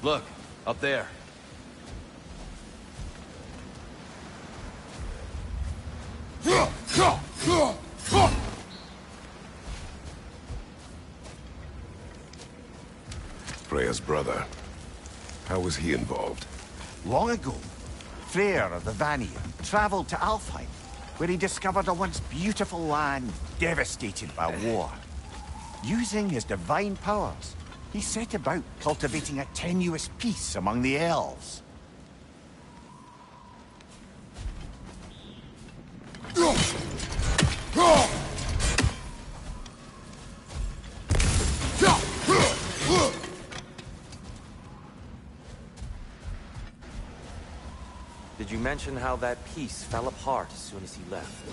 Look, up there. Freya's brother. How was he involved? Long ago, Freyr of the Vanir traveled to Alfheim, where he discovered a once beautiful land devastated by war. Using his divine powers, he set about cultivating a tenuous peace among the elves. Did you mention how that piece fell apart as soon as he left?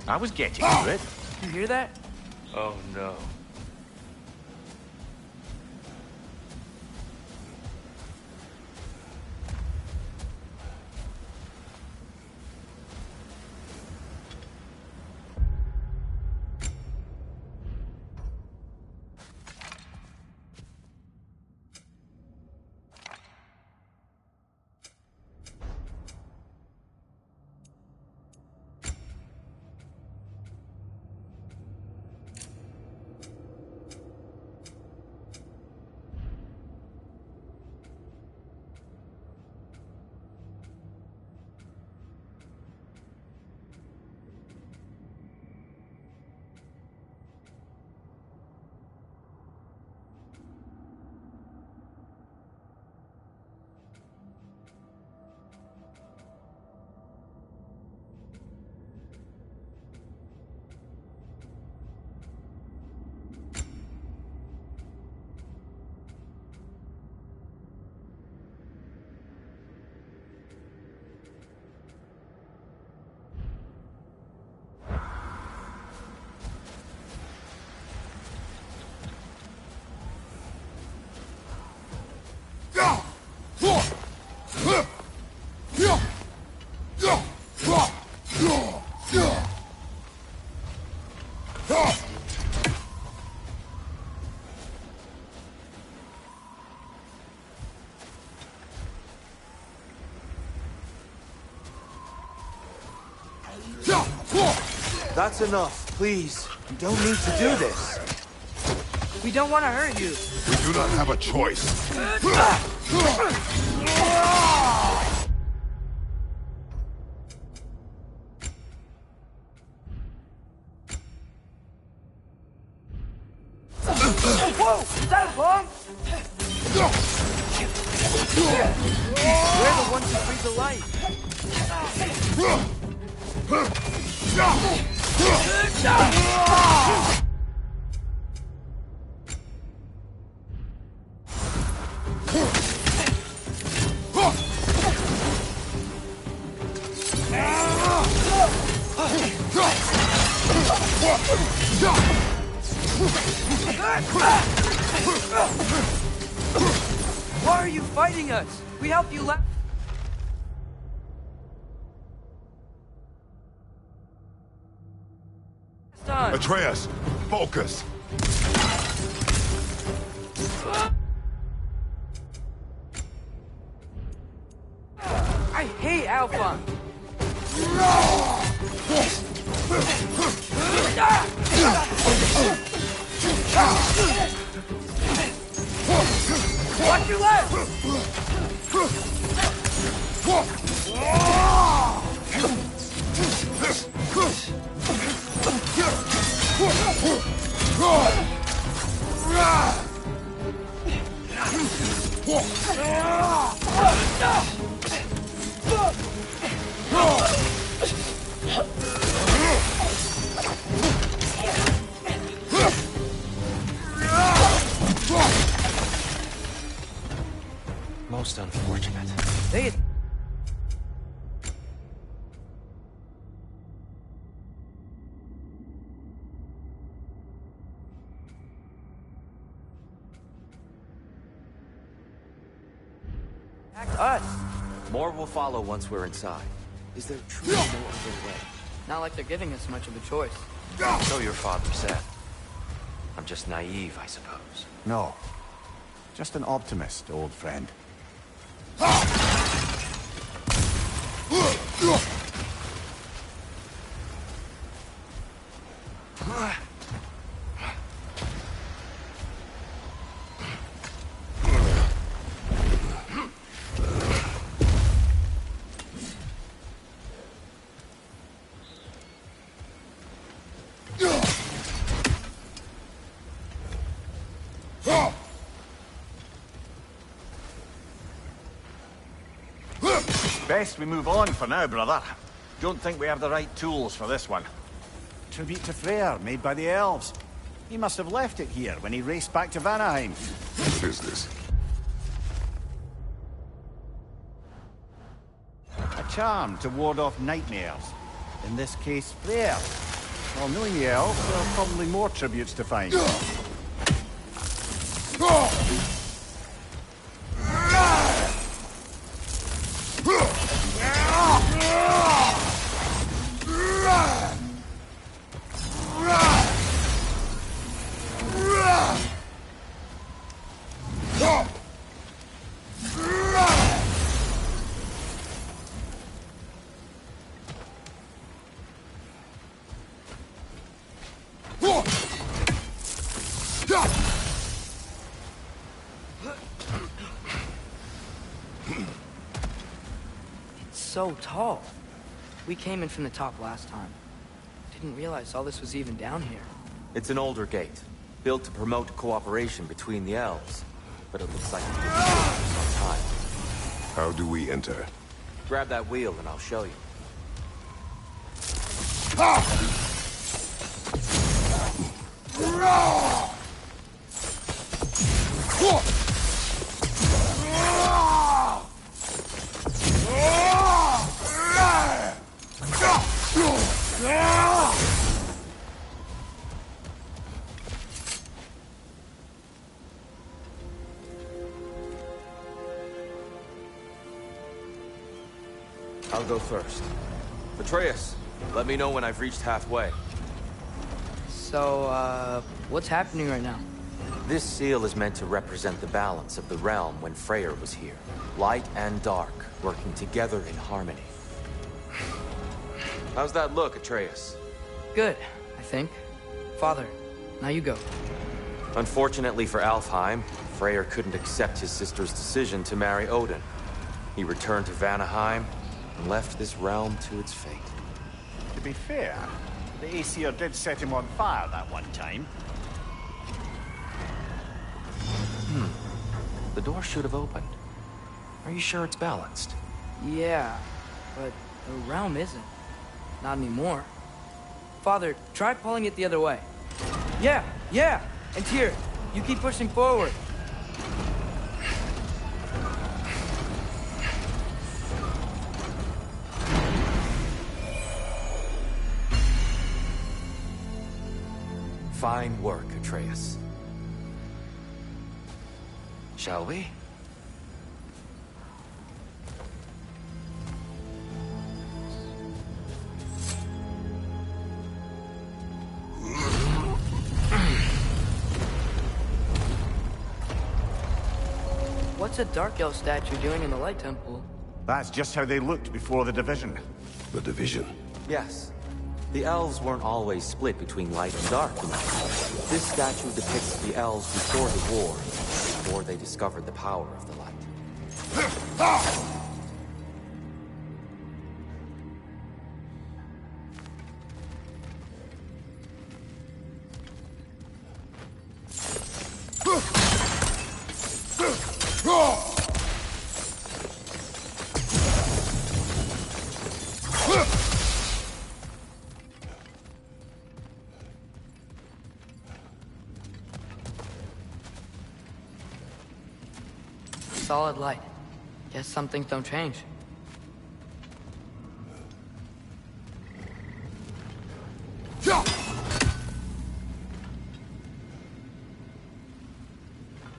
I was getting to it. You hear that? Oh no. That's enough, please. You don't need to do this. We don't want to hurt you. We do not have a choice. Whoa! Is that a bomb? We're the ones who breathe the light. Why are you fighting us? We helped you last time. Atreus, focus. I hate Alpha. Watch your left! Most unfortunate. They... attacked us. More will follow once we're inside. Is there truly no other way? Not like they're giving us much of a choice. So your father said. I'm just naive, I suppose. No. Just an optimist, old friend. Best we move on for now, brother. Don't think we have the right tools for this one. Tribute to Freyr, made by the elves. He must have left it here when he raced back to Vanaheim. What is this? A charm to ward off nightmares. In this case, Freyr. Well, knowing the elves, there are probably more tributes to find. So tall. We came in from the top last time. Didn't realize all this was even down here. It's an older gate, built to promote cooperation between the elves. But it looks like it's been built for some time. How do we enter? Grab that wheel and I'll show you. I'll go first. Atreus, let me know when I've reached halfway. So, what's happening right now? This seal is meant to represent the balance of the realm when Freyr was here. Light and dark, working together in harmony. How's that look, Atreus? Good, I think. Father, now you go. Unfortunately for Alfheim, Freyr couldn't accept his sister's decision to marry Odin. He returned to Vanaheim and left this realm to its fate. To be fair, the Aesir did set him on fire that one time. The door should have opened. Are you sure it's balanced? Yeah, but the realm isn't. Not anymore. Father, try pulling it the other way. Yeah! And Tyr, you keep pushing forward. Fine work, Atreus. Shall we? What's a Dark Elf statue doing in the Light Temple? That's just how they looked before the division. The division. Yes. The elves weren't always split between light and dark, you know. This statue depicts the elves before the war, before they discovered the power of the light. Solid light. Guess some things don't change.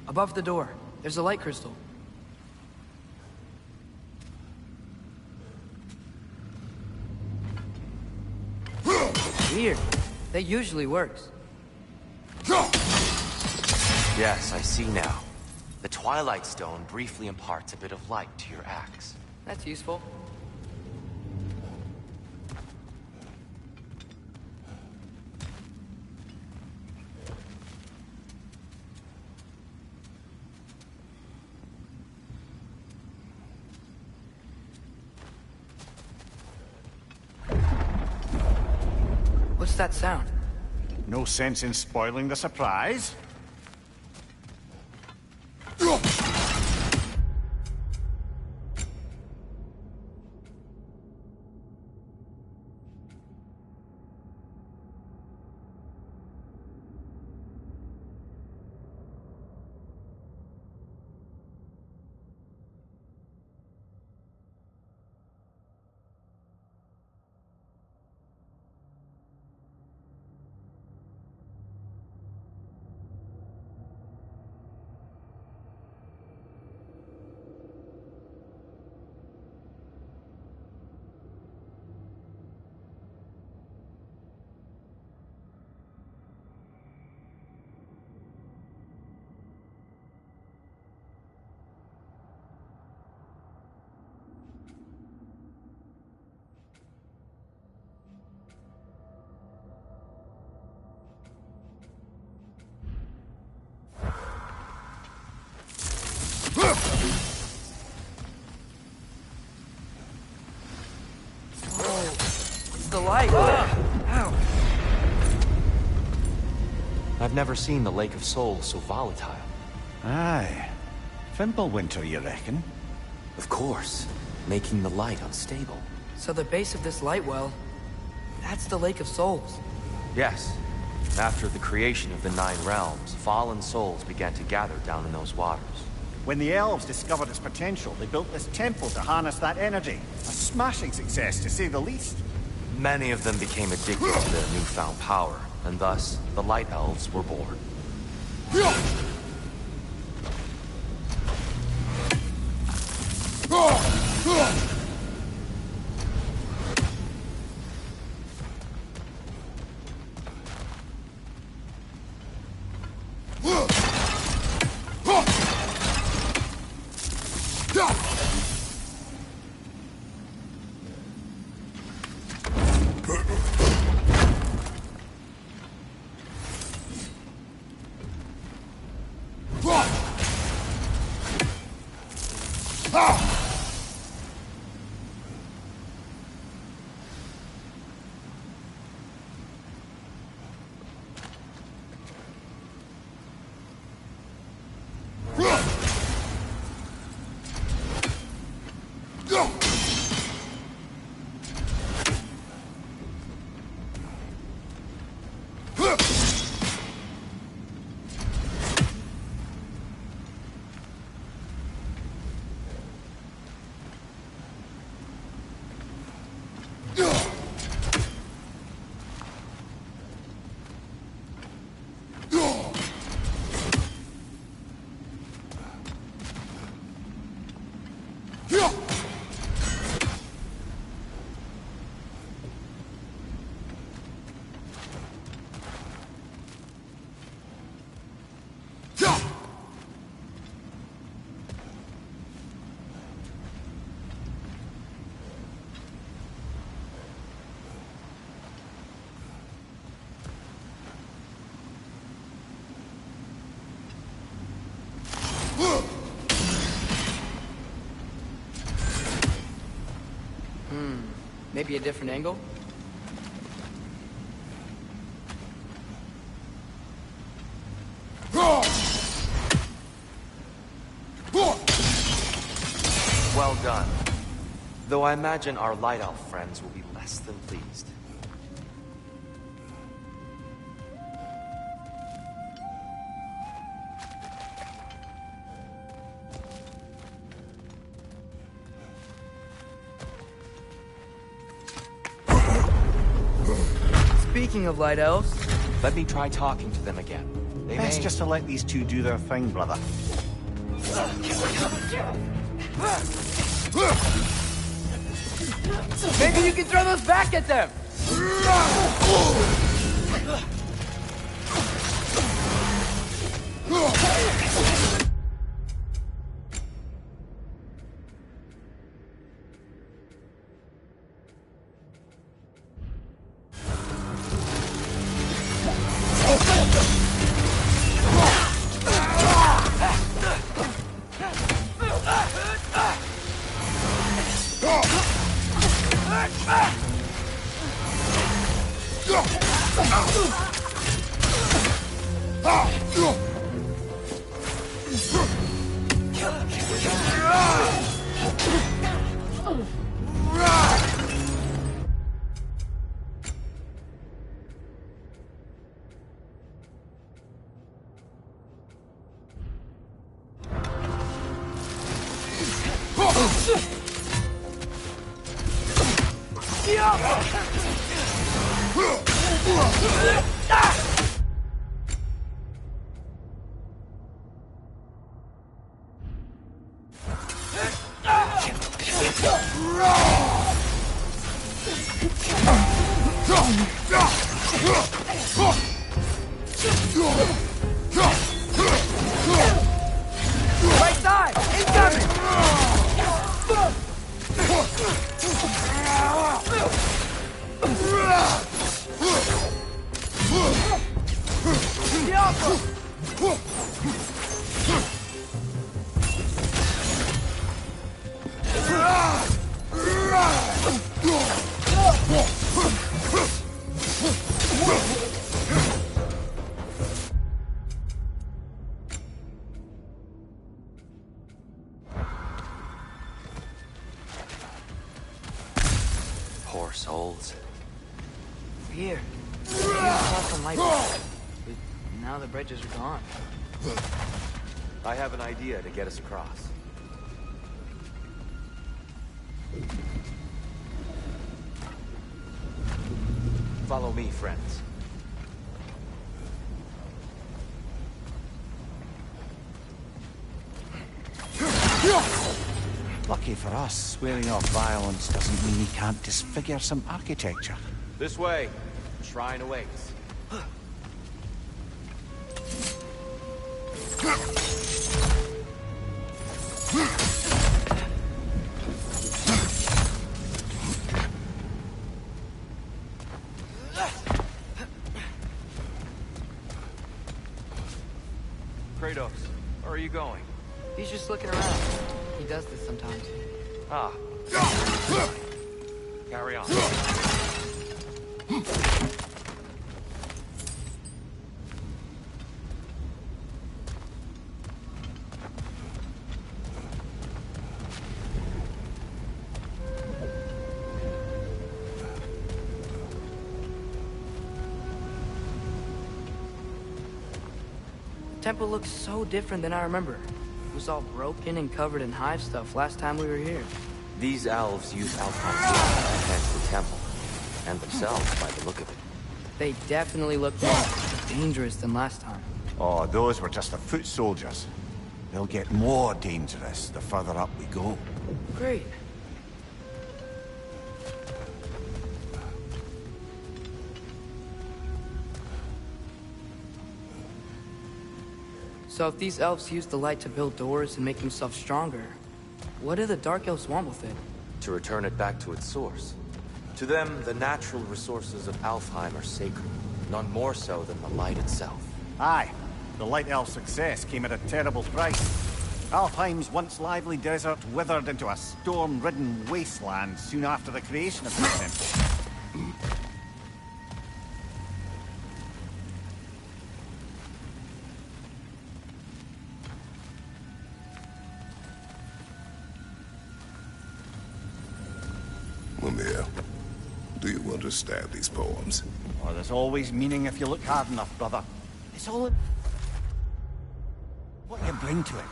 Above the door, there's a light crystal. Weird. That usually works. Yes, I see now. The Twilight Stone briefly imparts a bit of light to your axe. That's useful. What's that sound? No sense in spoiling the surprise. The light! Ow! I've never seen the Lake of Souls so volatile. Aye. Fimbulwinter, you reckon? Of course, making the light unstable. So the base of this light well, that's the Lake of Souls. Yes. After the creation of the Nine Realms, fallen souls began to gather down in those waters. When the elves discovered its potential, they built this temple to harness that energy. A smashing success, to say the least. Many of them became addicted to their newfound power, and thus, the Light Elves were born. Maybe a different angle? Well done. Though I imagine our Light Elf friends will be less than pleased. Speaking of Light Elves... Let me try talking to them again. They Best may... just to let these two do their thing, brother. Maybe you can throw those back at them! Right side! Incoming! Poor souls. Here. Cross some light bulbs. But now the bridges are gone. I have an idea to get us across. Follow me, friends. Lucky for us, swearing off violence doesn't mean he can't disfigure some architecture. This way. Shrine awaits. Kratos, where are you going? He's just looking around. He does this sometimes. Ah. Carry on. The temple looks so different than I remember. It was all broken and covered in hive stuff last time we were here. These elves use Alpine blood to enhance the temple, and themselves by the look of it. They definitely look more dangerous than last time. Oh, those were just the foot soldiers. They'll get more dangerous the further up we go. Great. So if these elves use the light to build doors and make themselves stronger, what do the Dark Elves want with it? To return it back to its source. To them, the natural resources of Alfheim are sacred, none more so than the light itself. Aye, the Light Elves' success came at a terrible price. Alfheim's once lively desert withered into a storm-ridden wasteland soon after the creation of the temple. Mimir, do you understand these poems? Oh, there's always meaning if you look hard enough, brother. It's all in what you bring to it.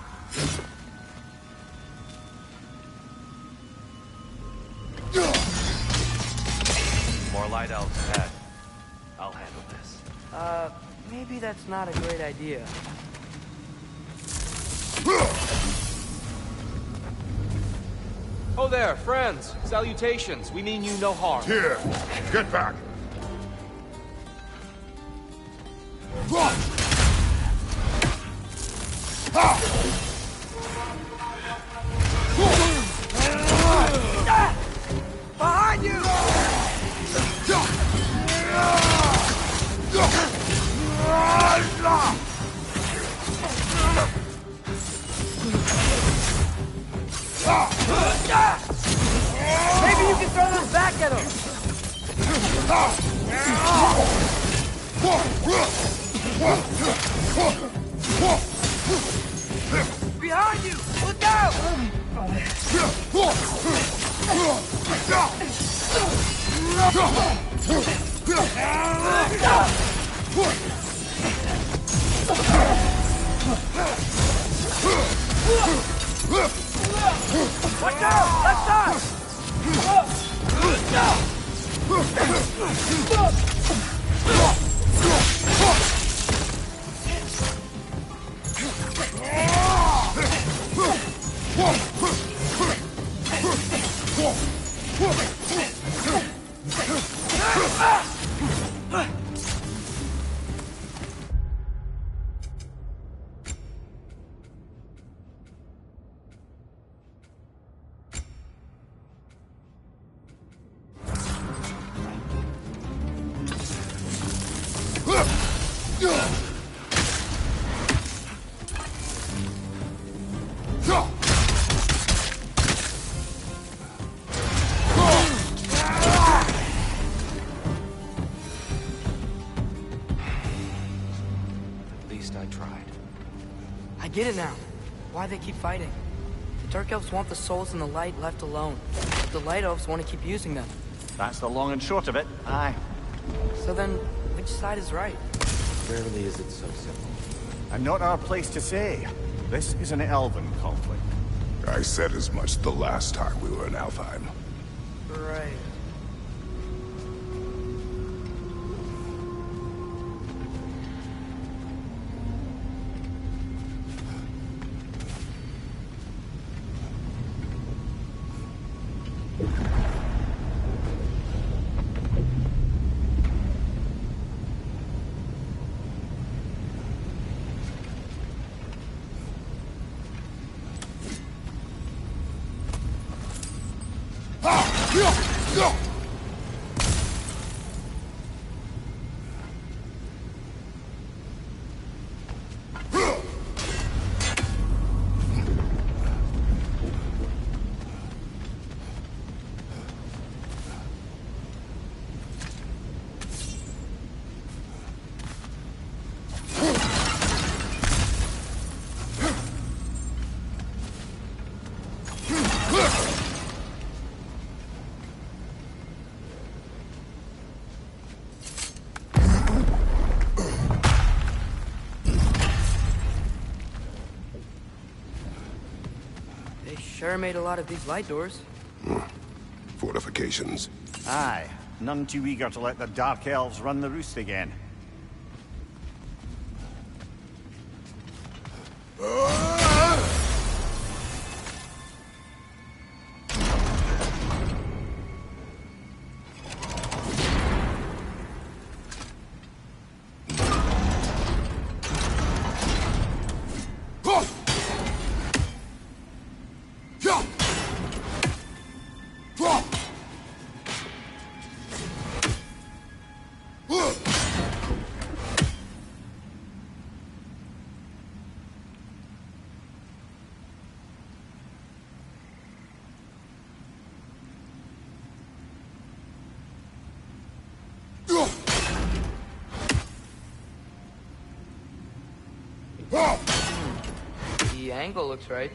More Light Elves ahead. I'll handle this. Maybe that's not a great idea. Oh there, friends. Salutations. We mean you no harm. Here! Get back! Behind you! Maybe you can throw them back at him! Behind you! Look out! Watch out! Left side! get it now. Why they keep fighting. The Dark Elves want the souls in the light left alone. But the Light Elves want to keep using them. That's the long and short of it. Aye. So then, which side is right? Rarely is it so simple. And not our place to say. This is an elven conflict. I said as much the last time we were in Alfheim. Right. Sure made a lot of these light doors. Fortifications. Aye. None too eager to let the Dark Elves run the roost again. The angle looks right.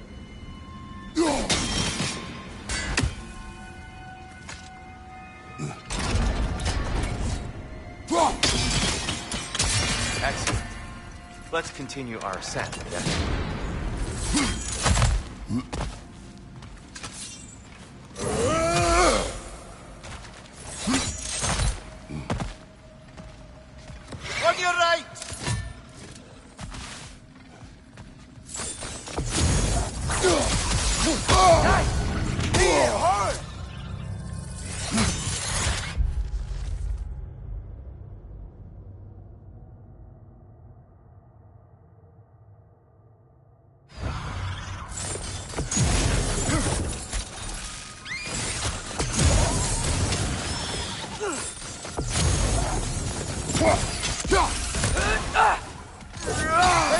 Excellent. Let's continue our ascent, yeah? On your right!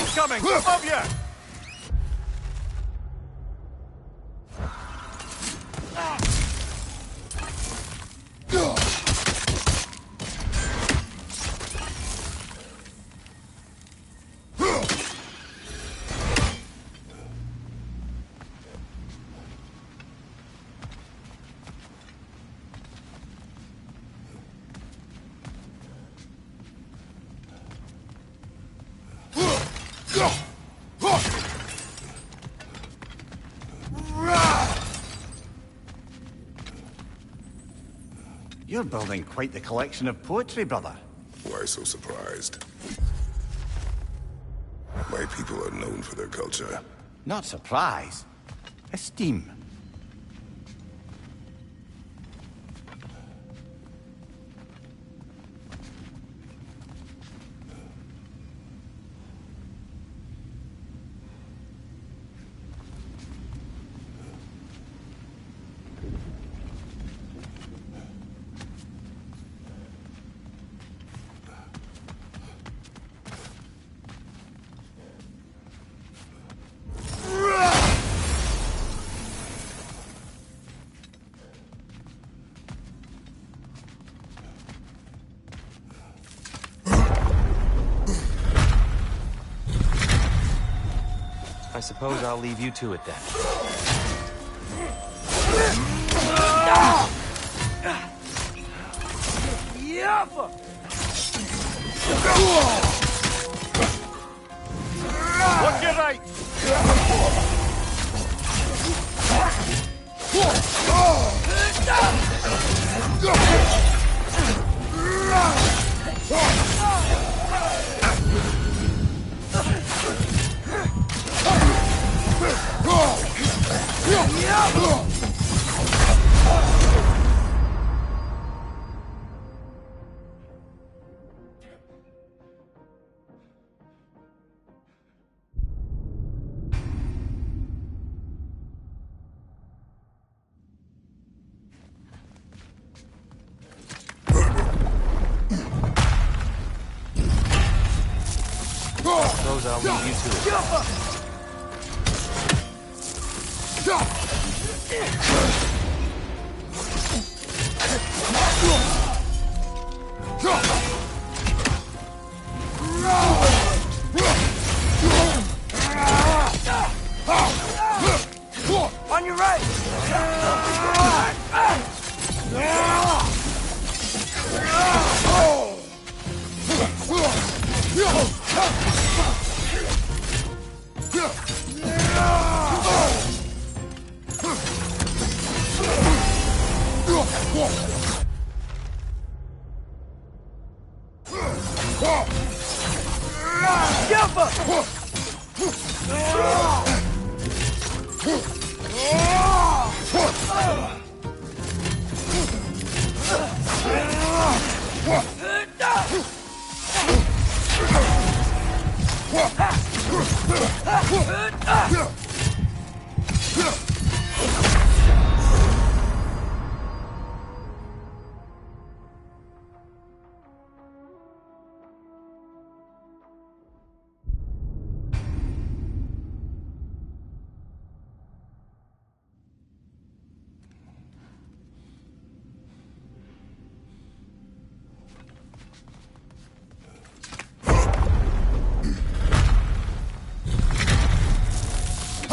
Incoming! Above you! You're building quite the collection of poetry, brother. Why so surprised? My people are known for their culture. Not surprise. Esteem. suppose I'll leave you to it then. Watch your right! Suppose I'll leave you to it. On your right!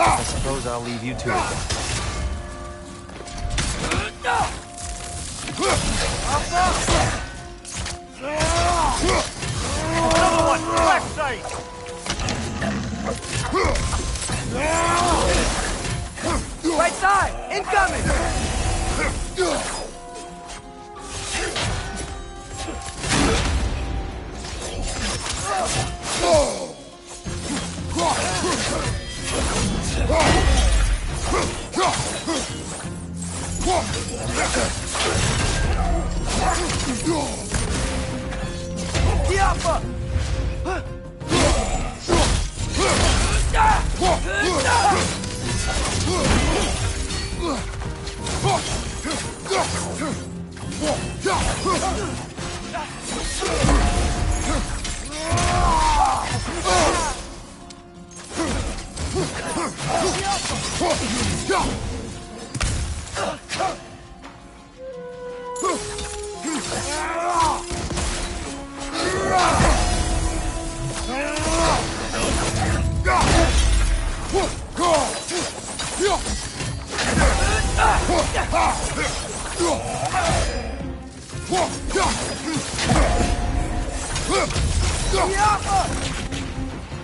I suppose I'll leave you to it. Another one! Left side! Right side! Incoming!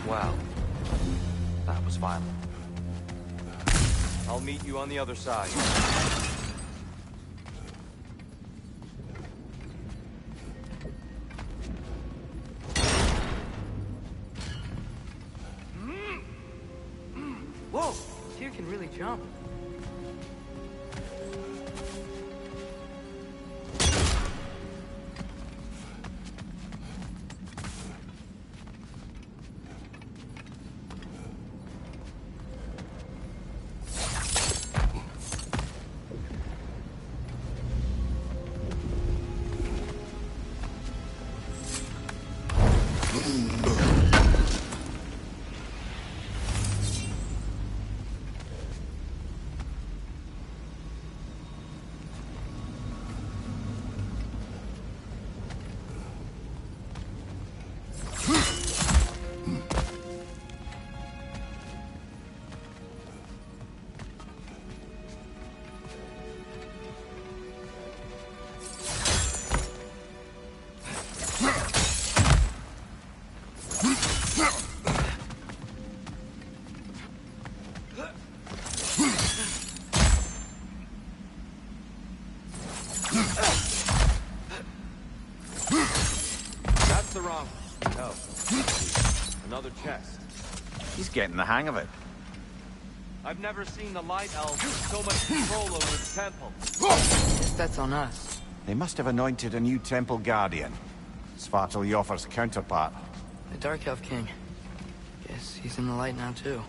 Wow. That was violent. I'll meet you on the other side. Whoa! Tyr can really jump. That's the wrong one. No. Another chest. He's getting the hang of it. I've never seen the Light Elves with so much control over the temple. Guess that's on us. They must have anointed a new temple guardian. Svartaljofar's counterpart. The Dark Elf King. Guess he's in the light now, too.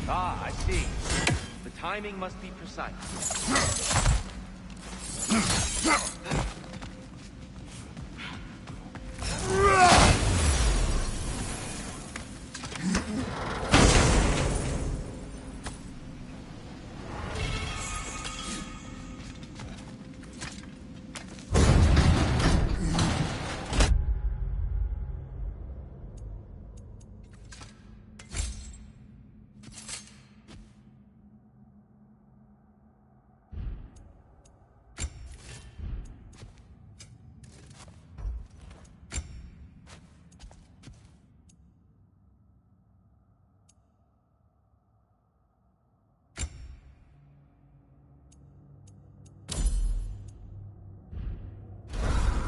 Ah, I see. The timing must be precise.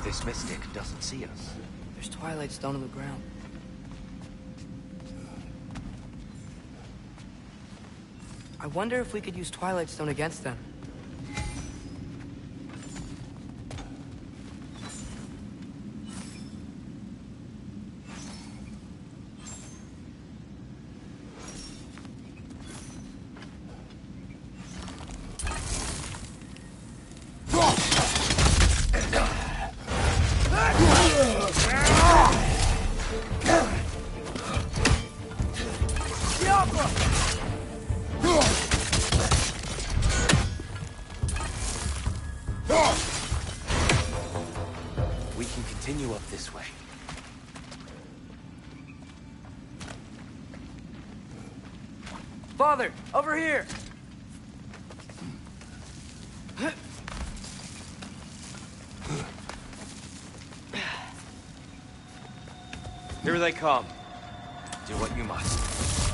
This mystic doesn't see us. There's Twilight Stone on the ground. I wonder if we could use Twilight Stone against them. We can continue up this way. Father, over here! Here they come. Do what you must.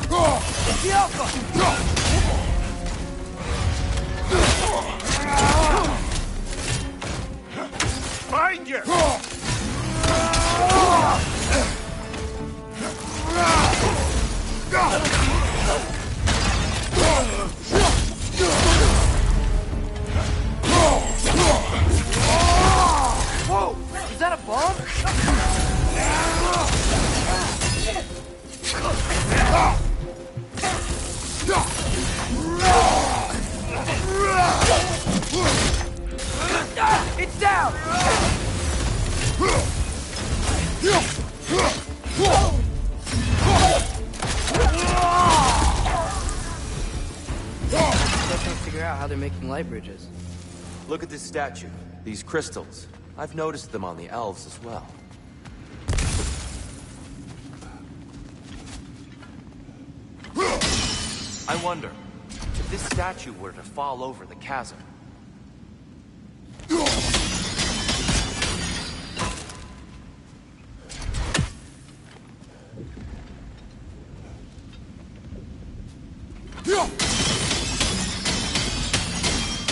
It's the Alpha! Find you! Whoa! Is that a bomb? It's down! I can't figure out how they're making light bridges. Look at this statue. These crystals. I've noticed them on the elves as well. I wonder, if this statue were to fall over the chasm,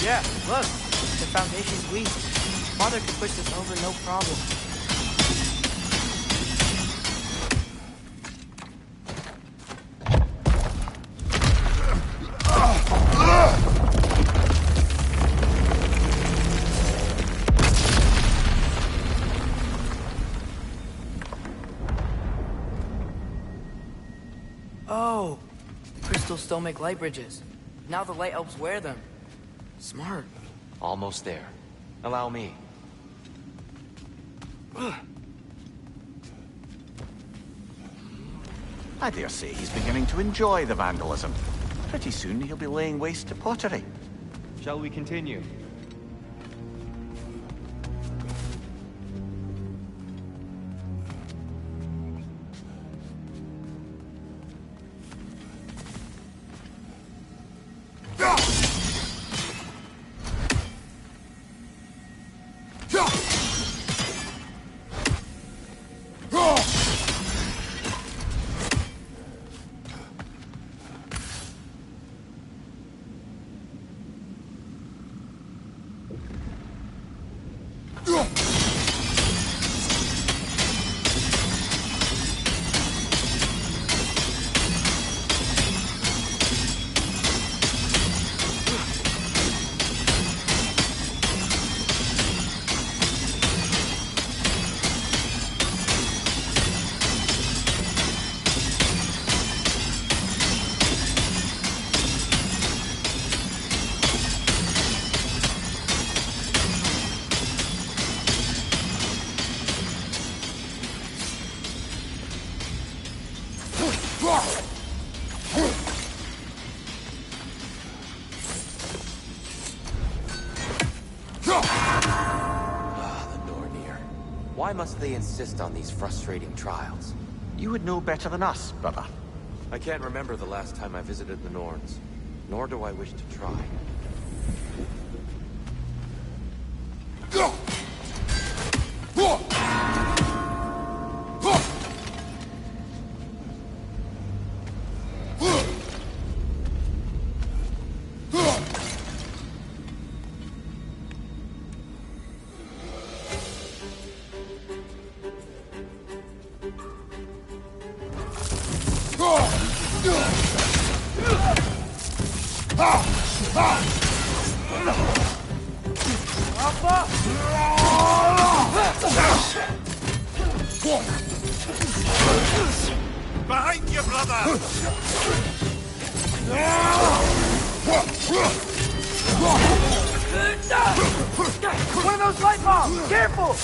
Yeah, look. The foundation's weak. Father could push this over, no problem. Oh, the crystals still make light bridges. Now the Light Elves wear them. Smart. Almost there. Allow me. I dare say he's beginning to enjoy the vandalism. Pretty soon he'll be laying waste to pottery. Shall we continue? Why must they insist on these frustrating trials? You would know better than us, brother. I can't remember the last time I visited the Norns, nor do I wish to try. Behind you, brother! One of those light bombs! Careful!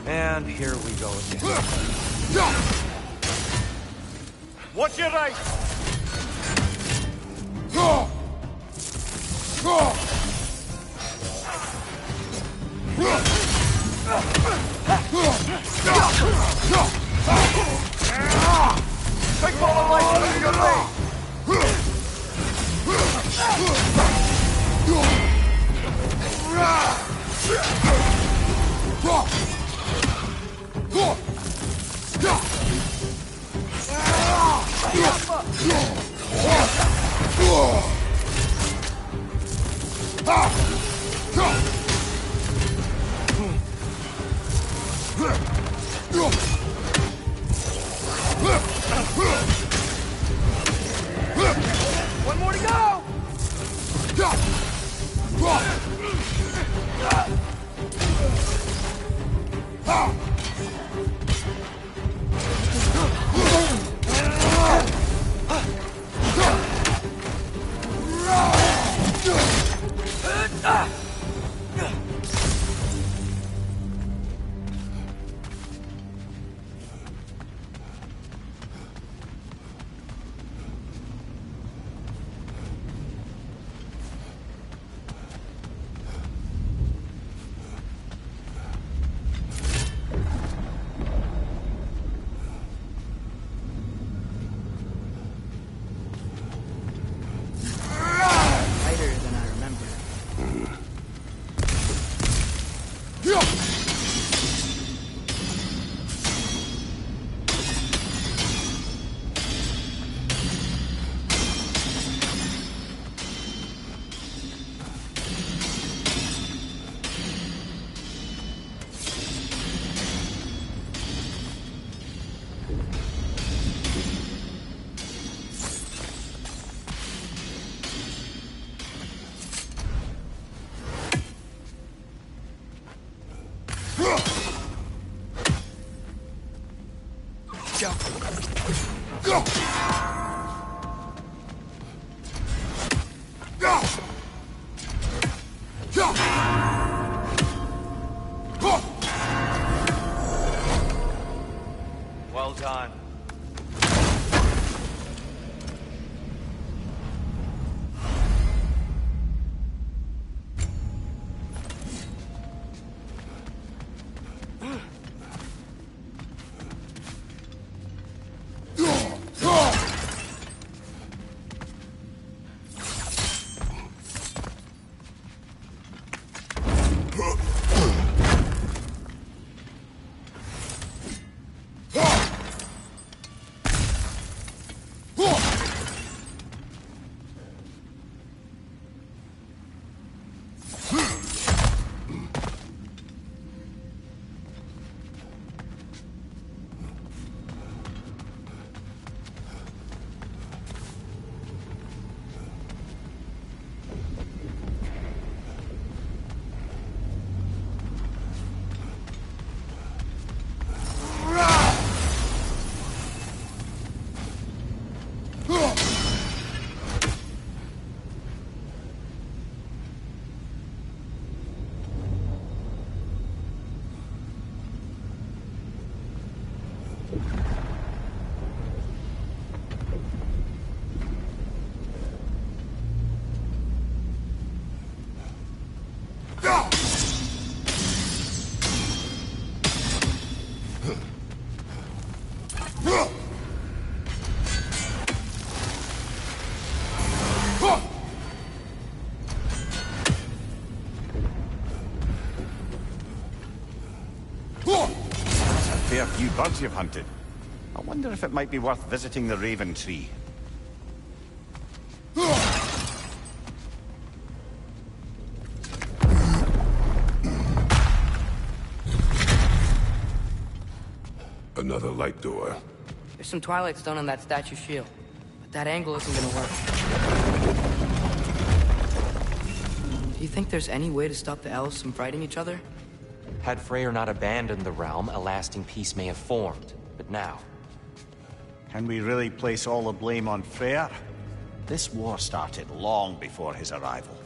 And here we go again. Watch your right! Big ball of light coming your way! Well done. Fair few birds you've hunted. I wonder if it might be worth visiting the Raven Tree. Another light door. There's some Twilight Stone on that statue's shield, but that angle isn't gonna work. Do you think there's any way to stop the elves from fighting each other? Had Freyr not abandoned the realm, a lasting peace may have formed. But now... Can we really place all the blame on Freyr? This war started long before his arrival.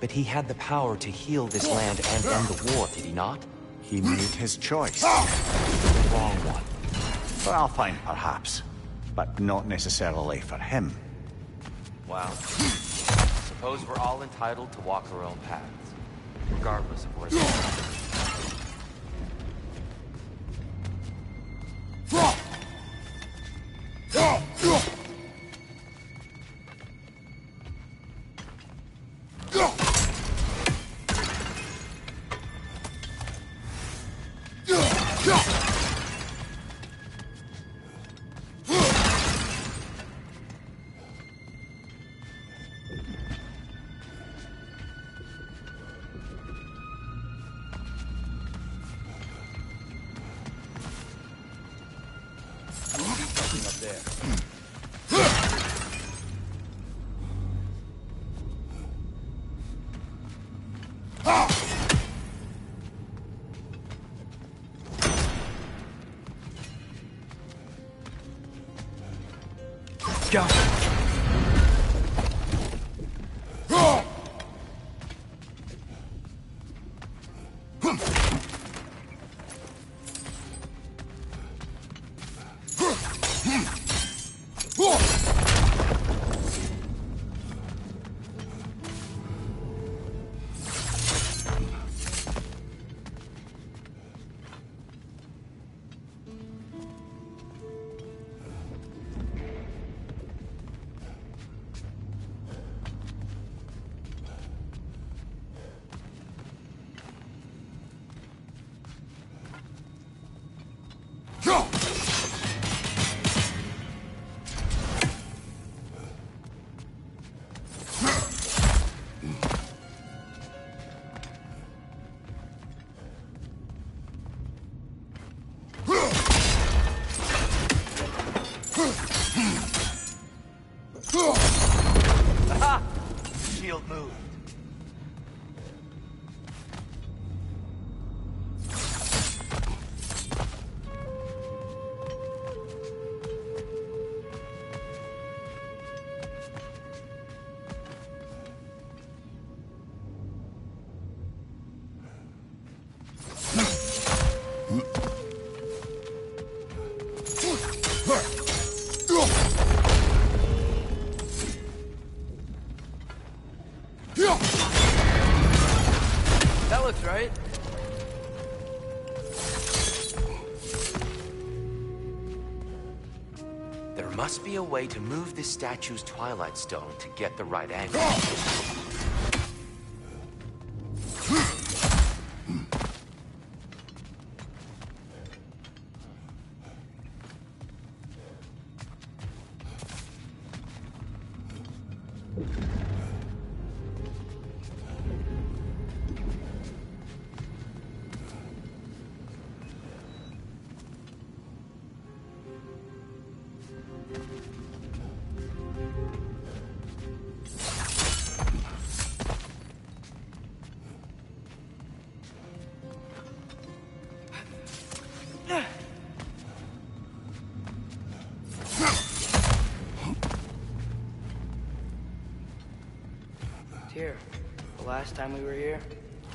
But he had the power to heal this land and end the war, did he not? He made his choice. The wrong one. For Alpine, perhaps. But not necessarily for him. Well, suppose we're all entitled to walk our own paths, regardless of where they are. Go! Aha! Shield moved. That looks right. There must be a way to move this statue's Twilight Stone to get the right angle. Here, the last time we were here,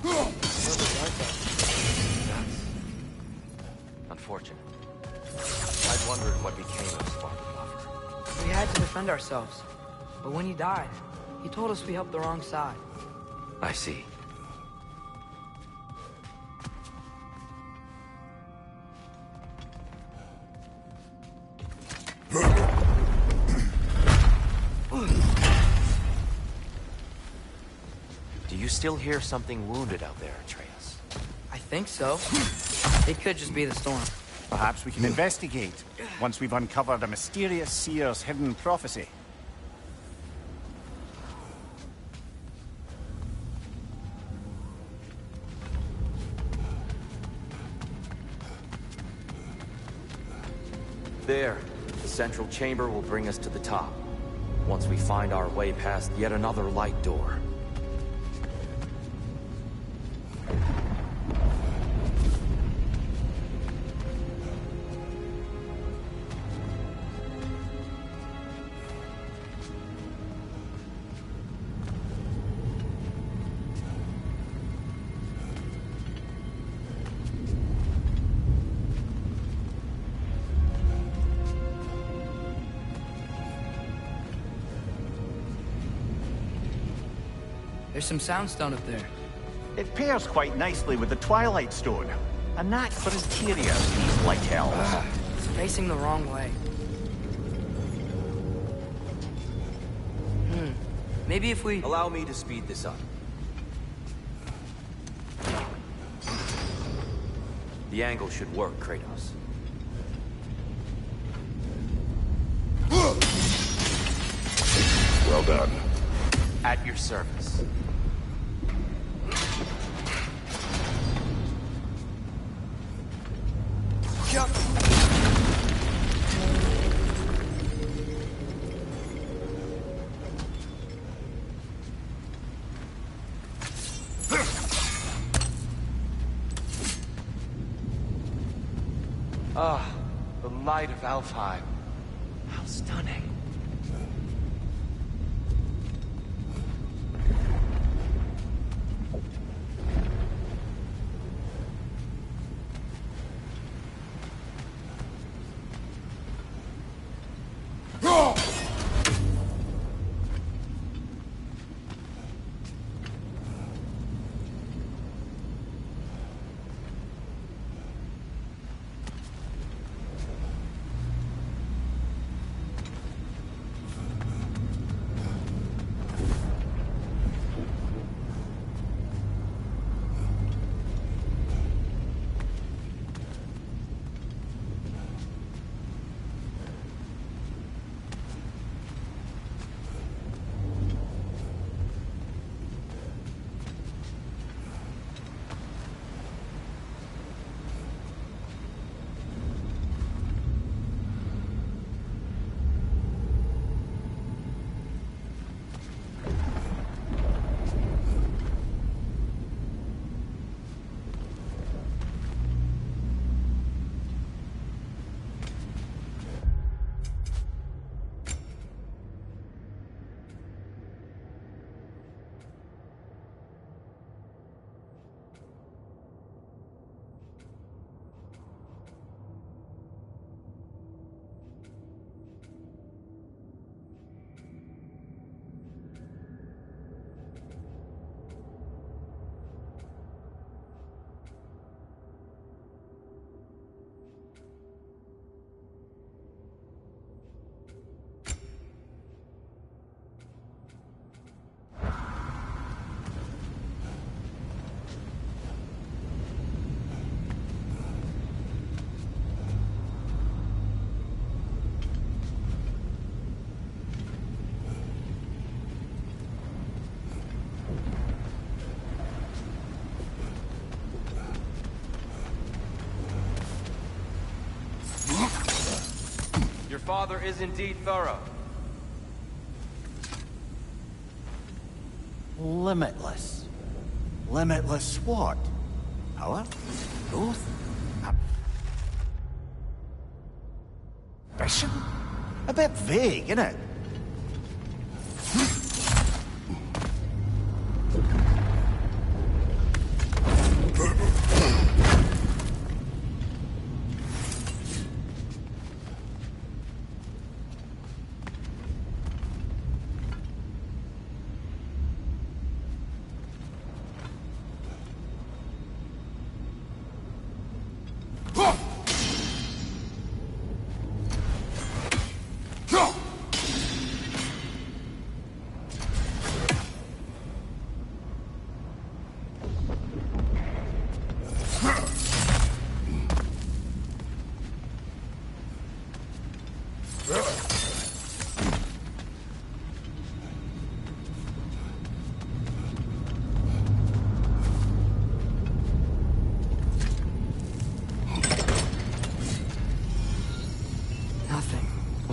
there was Dark Elves. That's unfortunate. I'd wondered what became of Spartan Buffer. We had to defend ourselves. But when he died, he told us we helped the wrong side. I see. Do you still hear something wounded out there, Atreus? I think so. It could just be the storm. Perhaps we can investigate, once we've uncovered a mysterious seer's hidden prophecy. There. The central chamber will bring us to the top. Once we find our way past yet another light door. There's some soundstone up there. It pairs quite nicely with the Twilight Stone. A knack for interiors, these Light Elves. It's facing the wrong way. Maybe if we... Allow me to speed this up. The angle should work, Kratos. Well done. At your service. Jump! Ah, the light of Alfheim. How stunning. Your father is indeed thorough. Limitless. Limitless what? Power? Growth? Ambition? A bit vague, innit?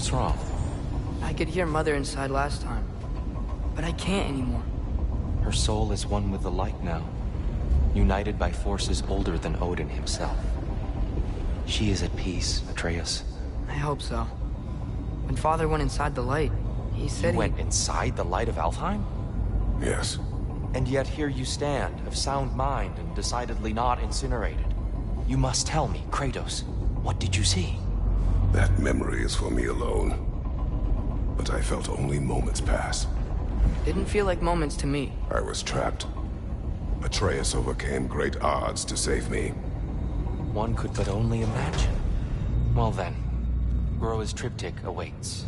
What's wrong? I could hear Mother inside last time, but I can't anymore. Her soul is one with the light now, united by forces older than Odin himself. She is at peace, Atreus. I hope so. When Father went inside the light, he said You went inside the light of Alfheim? Yes. And yet here you stand, of sound mind and decidedly not incinerated. You must tell me, Kratos, what did you see? That memory is for me alone. But I felt only moments pass. Didn't feel like moments to me. I was trapped. Atreus overcame great odds to save me. One could but only imagine. Well then, Groa's triptych awaits.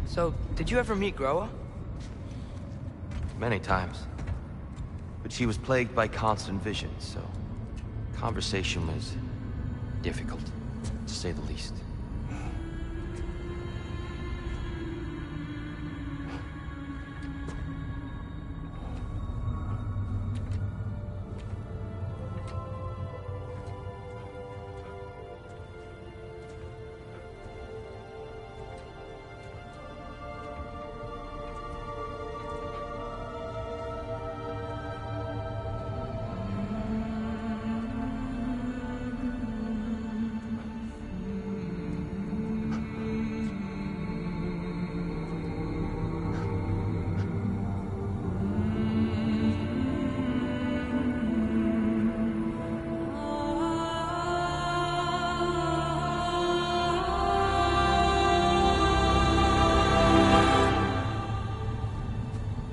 So, did you ever meet Groa? Many times. But she was plagued by constant visions, so conversation was difficult, to say the least.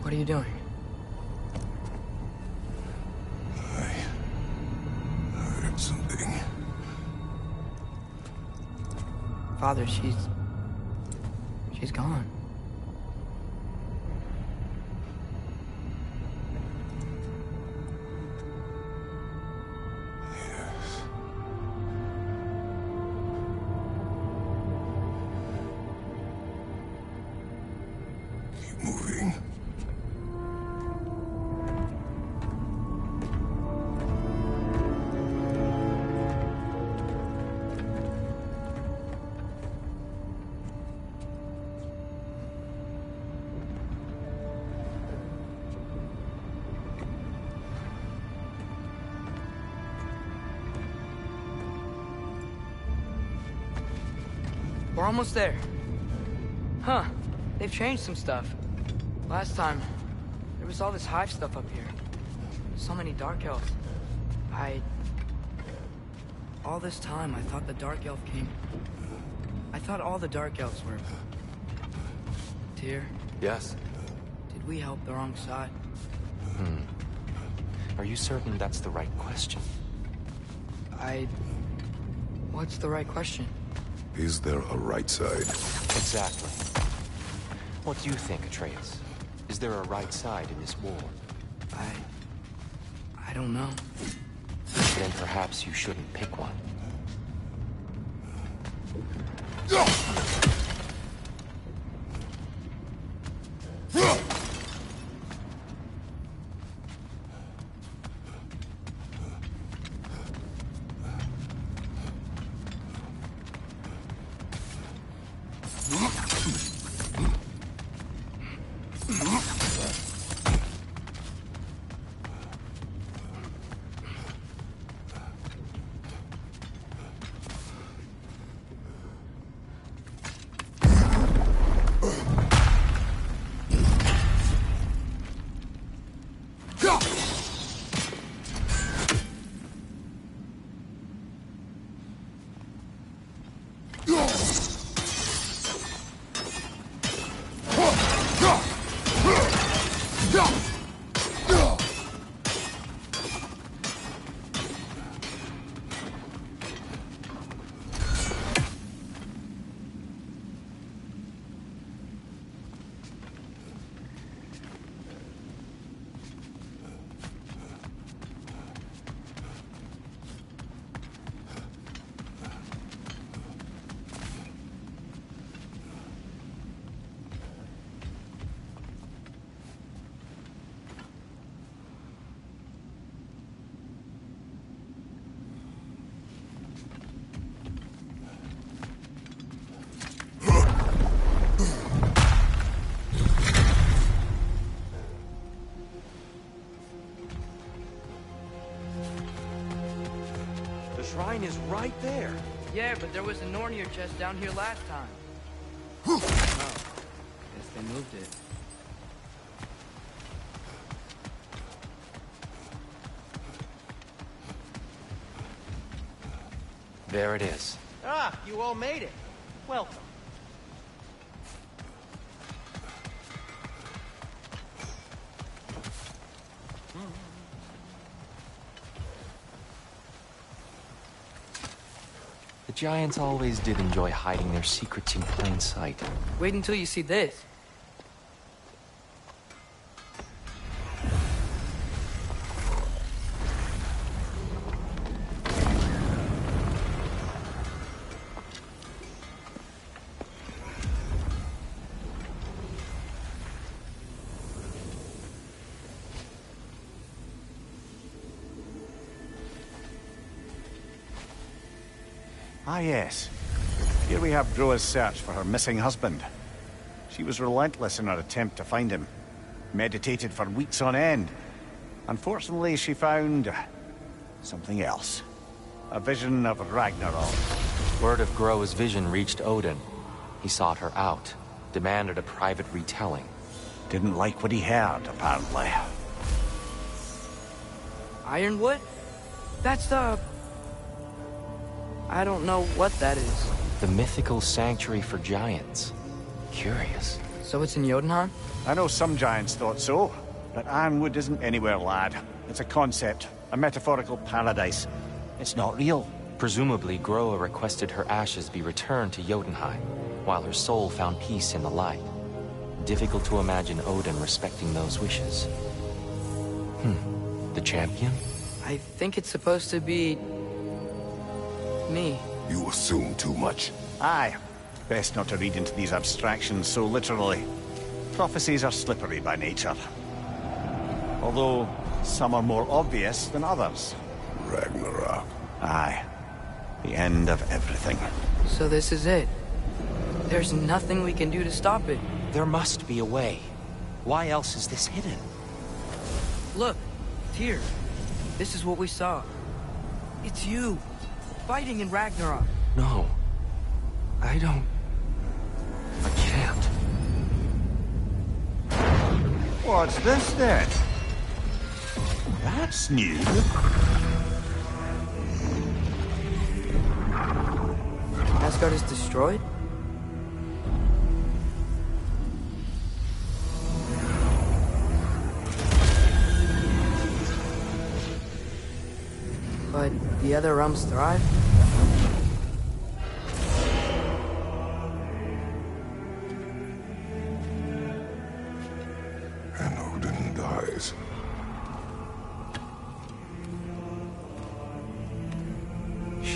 What are you doing? I heard something. Father, she's gone. Yes. Keep moving. We're almost there. Huh. They've changed some stuff. Last time, there was all this hive stuff up here. So many Dark Elves. All this time, I thought the Dark Elf came... I thought all the Dark Elves were... Tyr, Yes? did we help the wrong side? Are you certain that's the right question? What's the right question? Is there a right side? Exactly. What do you think, Atreus? Is there a right side in this war? I don't know. Then perhaps you shouldn't pick one. The shrine is right there. Yeah, but there was a Nornir chest down here last time. Oh, guess they moved it. There it is. Ah, you all made it. Welcome. The giants always did enjoy hiding their secrets in plain sight. Wait until you see this. Ah, yes. Here we have Groa's search for her missing husband. She was relentless in her attempt to find him. Meditated for weeks on end. Unfortunately, she found something else. A vision of Ragnarok. Word of Groa's vision reached Odin. He sought her out, demanded a private retelling. Didn't like what he heard, apparently. Ironwood? That's the... I don't know what that is. The mythical sanctuary for giants. Curious. So it's in Jotunheim? I know some giants thought so, but Ironwood isn't anywhere, lad. It's a concept, a metaphorical paradise. It's not real. Presumably, Groa requested her ashes be returned to Jotunheim, while her soul found peace in the light. Difficult to imagine Odin respecting those wishes. The champion? I think it's supposed to be... me. You assume too much. Aye. Best not to read into these abstractions so literally. Prophecies are slippery by nature. Although, some are more obvious than others. Ragnarok. Aye. The end of everything. So this is it. There's nothing we can do to stop it. There must be a way. Why else is this hidden? Look, Tyr. This is what we saw. It's you. Fighting in Ragnarok. No. I can't. What's this then? That's new. Asgard is destroyed? But the other realms thrive? And Odin dies.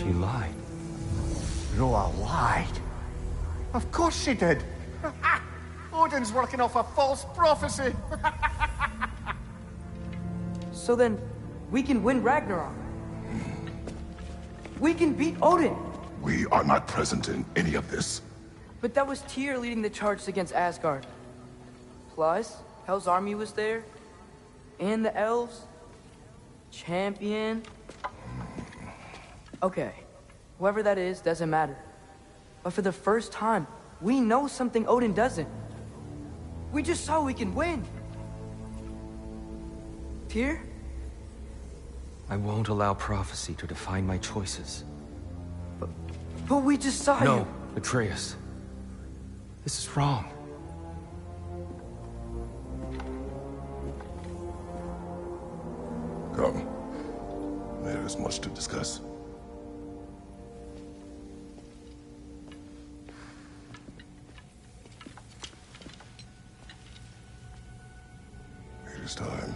She lied. Roa lied. Of course she did. Odin's working off a false prophecy. So then, we can win Ragnarok. We can beat Odin. We are not present in any of this. But that was Tyr leading the charge against Asgard. Plus, Hell's army was there. And the elves. Champion. Okay, whoever that is doesn't matter. But for the first time, we know something Odin doesn't. We just saw we can win. Tyr? I won't allow prophecy to define my choices. But we just saw you. No, Atreus. This is wrong. Come. There is much to discuss. It is time.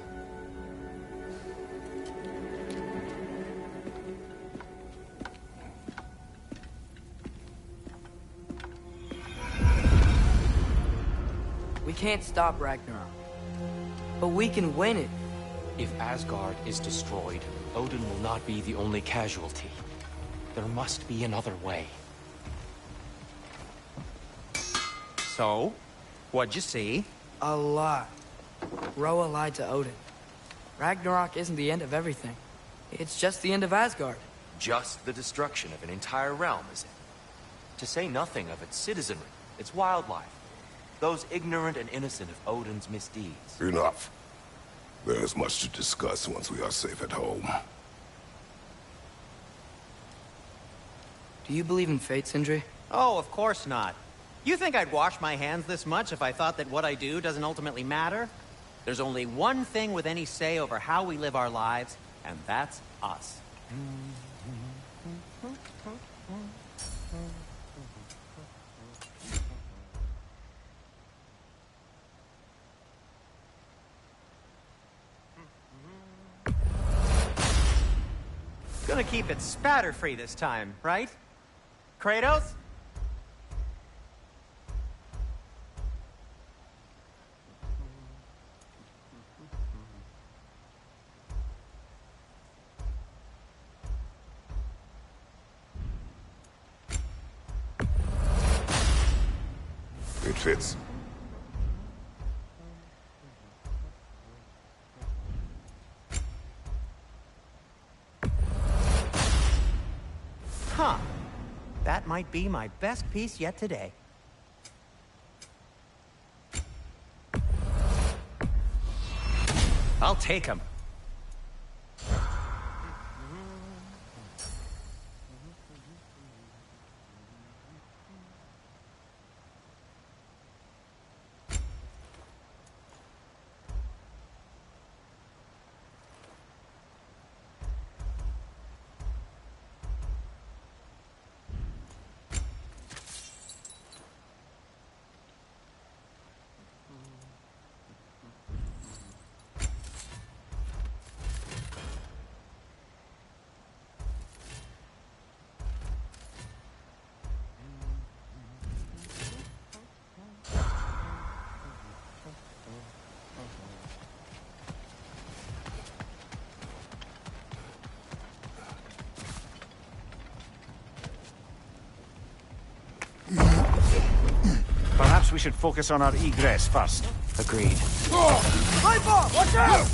We can't stop Ragnarok. But we can win it. If Asgard is destroyed, Odin will not be the only casualty. There must be another way. So, what'd you see? A lot. Roa lied to Odin. Ragnarok isn't the end of everything. It's just the end of Asgard. Just the destruction of an entire realm, is it? To say nothing of its citizenry, its wildlife. Those ignorant and innocent of Odin's misdeeds. Enough. There is much to discuss once we are safe at home. Do you believe in fate, Sindri? Oh, of course not. You think I'd wash my hands this much if I thought that what I do doesn't ultimately matter? There's only one thing with any say over how we live our lives, and that's us. Gonna keep it spatter-free this time, right? Kratos? It fits. Huh. That might be my best piece yet today. I'll take him. Perhaps we should focus on our egress first. Agreed. Sniper! Watch out!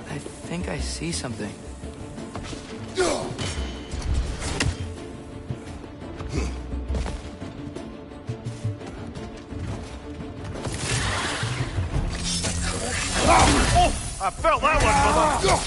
I think I see something. I felt that one, brother!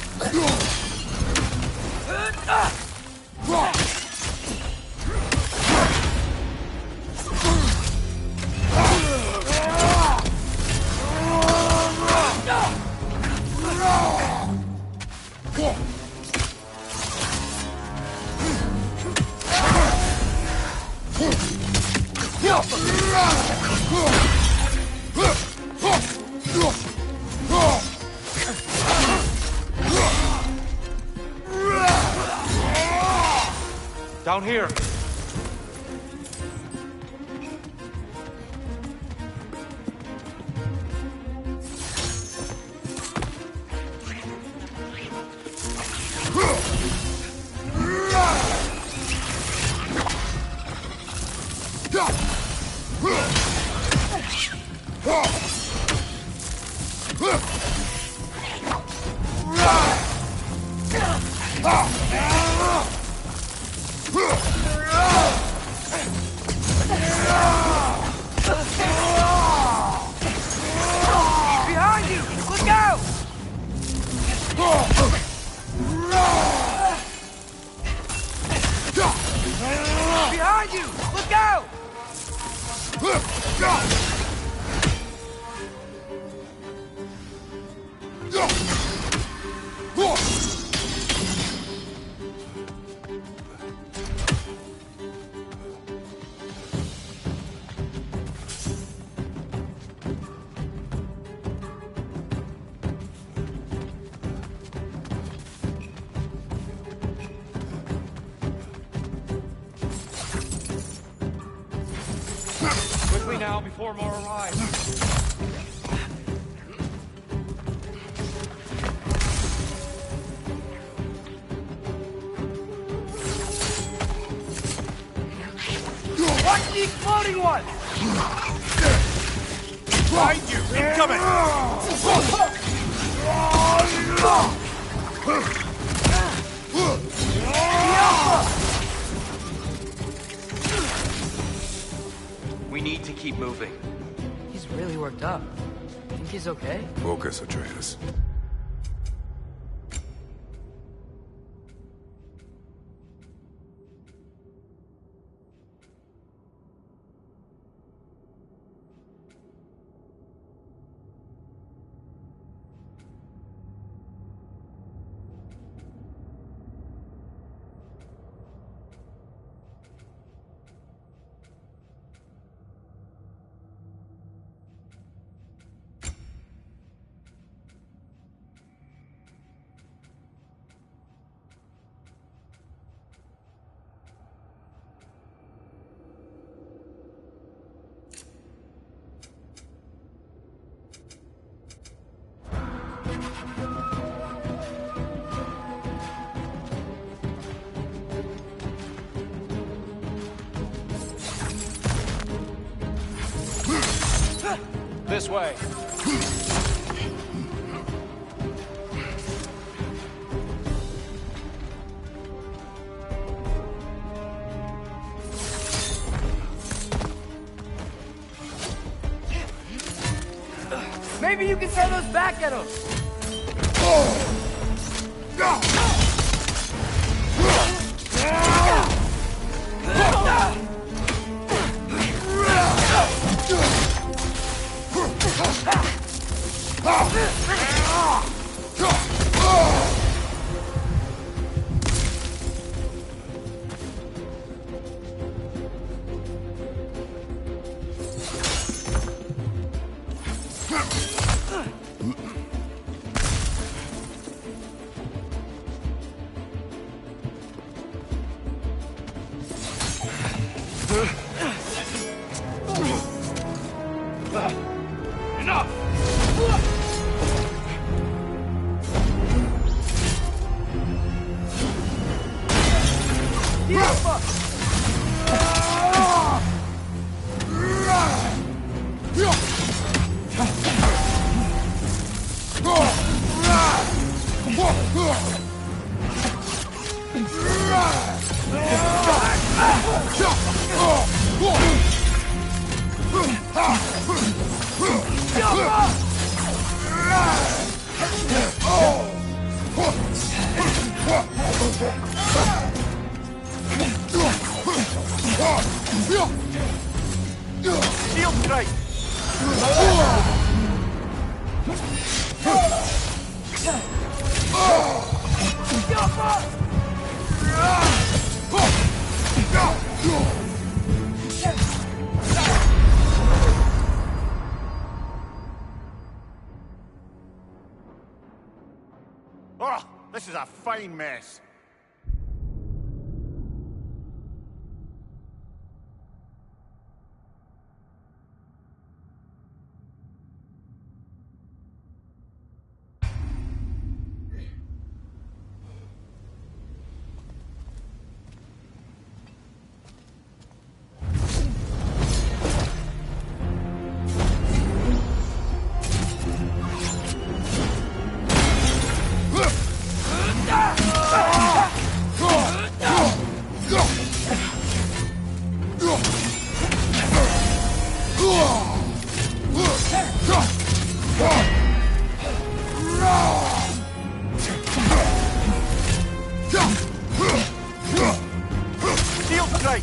Down here! Behind you! Look out! Behind you! Look out! Quickly now, before more arrive. Watch the exploding one! Behind you! Incoming! We need to keep moving. He's really worked up. Think he's okay? Focus, Atreus. This way. Maybe you can throw those back at him! Shield strike! Oh, this is a fine mess. Shield strike!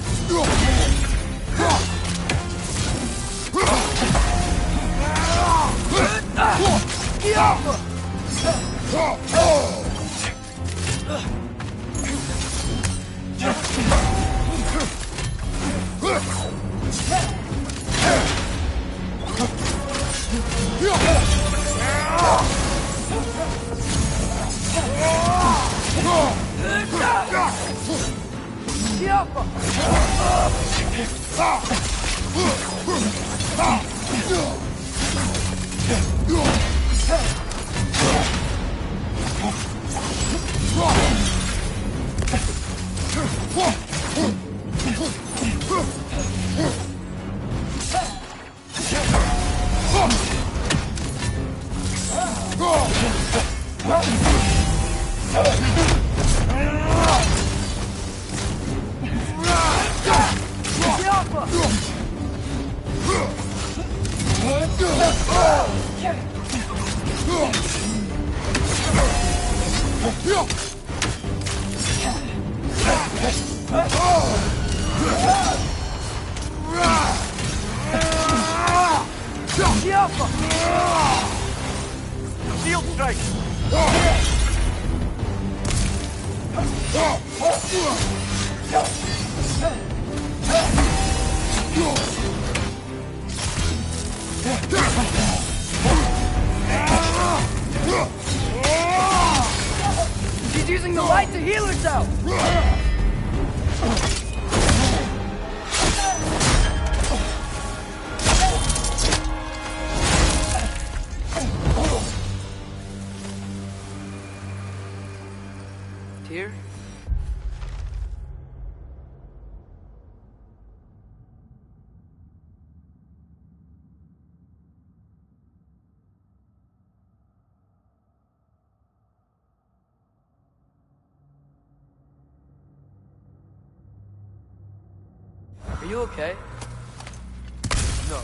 Shield strike! She's using the light to heal herself! Tyr? Are you okay? No.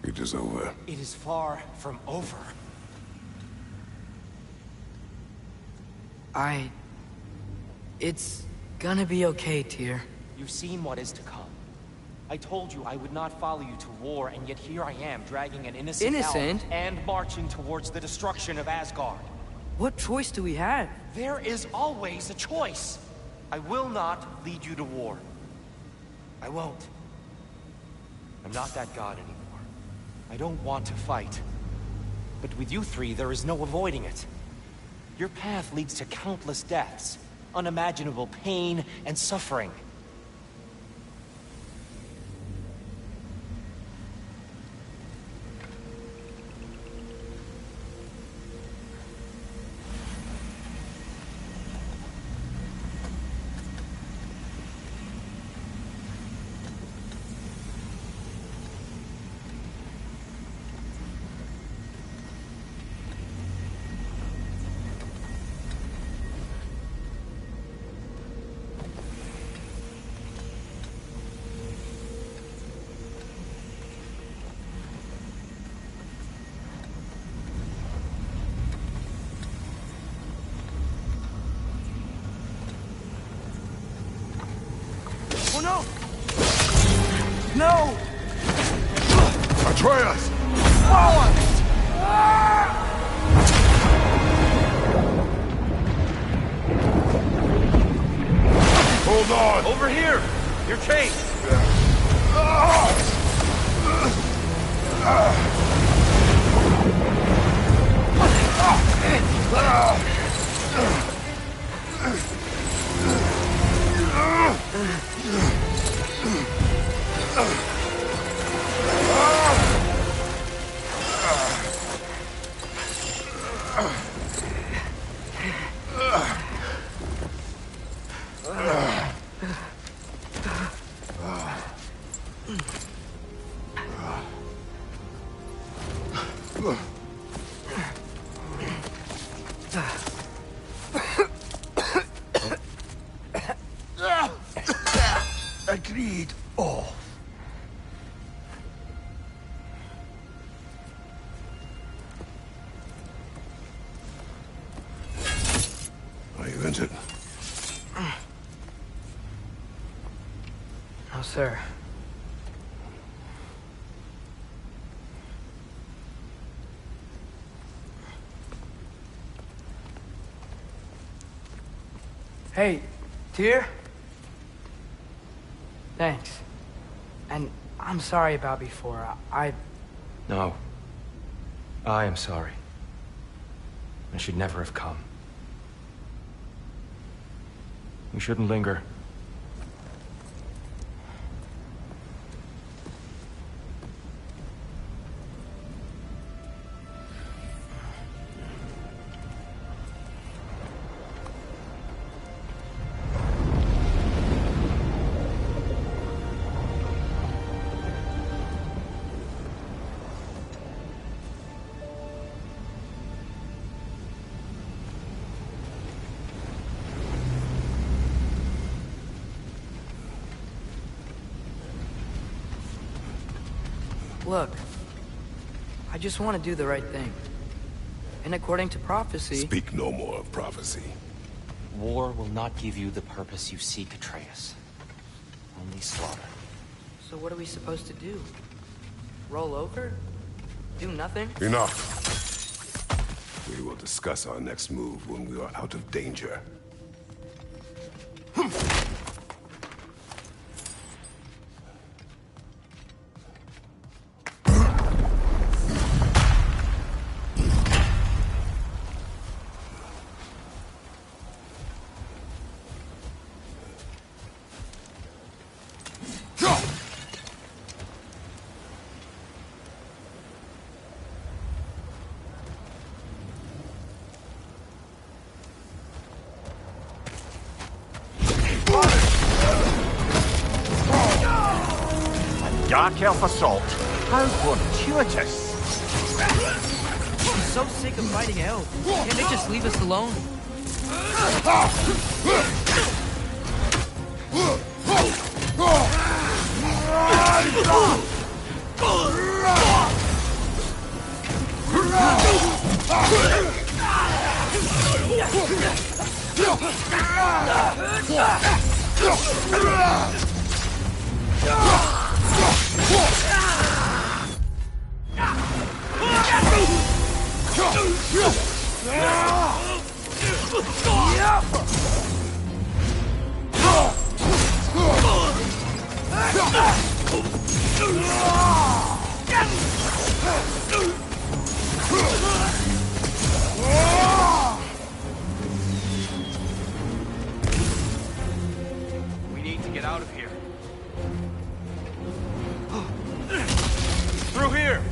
It is over. It is far from over. It's gonna be okay, Tyr. You've seen what is to come. I told you I would not follow you to war, and yet here I am, dragging an innocent elf and marching towards the destruction of Asgard. What choice do we have? There is always a choice. I will not lead you to war. I won't. I'm not that god anymore. I don't want to fight. But with you three, there is no avoiding it. Your path leads to countless deaths, unimaginable pain and suffering. Oh no! No! Atreus! Forward! Hold on! Over here! Your chase! Agreed. Oh. Are you injured? No, sir. Hey, Tyr? Thanks. And I'm sorry about before. No. I am sorry. I should never have come. We shouldn't linger. Look, I just want to do the right thing. And according to prophecy... Speak no more of prophecy. War will not give you the purpose you seek, Atreus. Only slaughter. So what are we supposed to do? Roll over? Do nothing? Enough. We will discuss our next move when we are out of danger. Dark Elf assault. How fortuitous. I'm so sick of fighting elves. Can't they just leave us alone? We need to get out of here. Through here!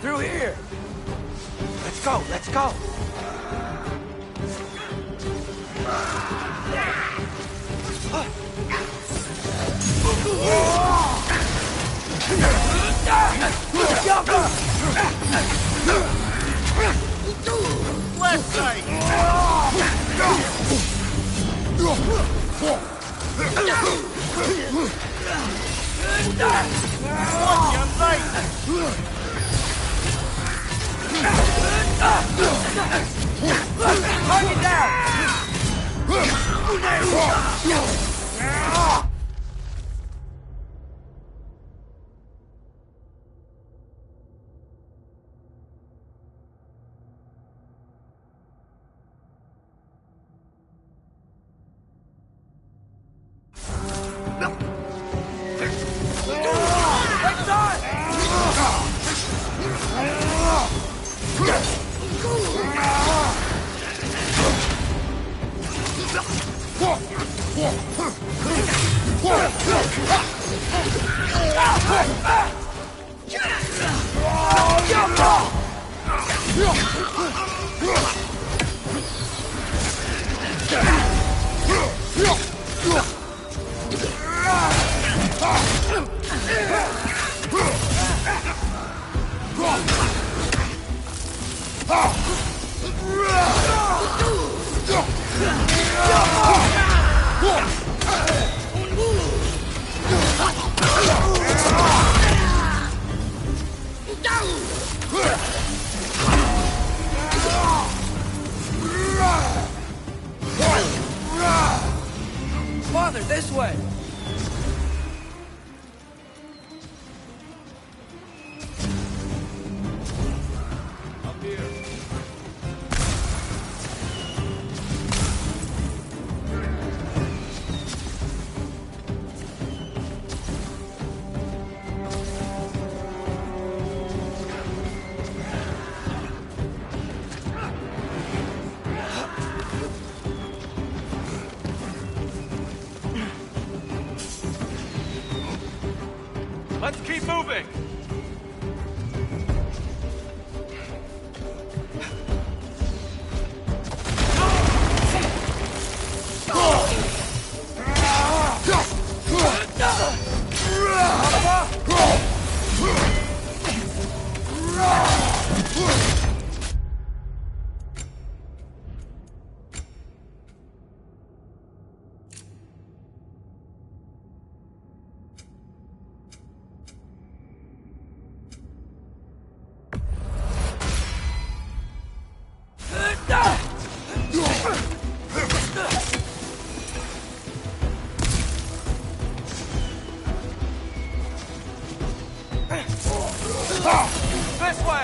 Through here! Let's go, let's go! Left side! What's your sight? Target down! Father, this way! Up here. Let's keep moving!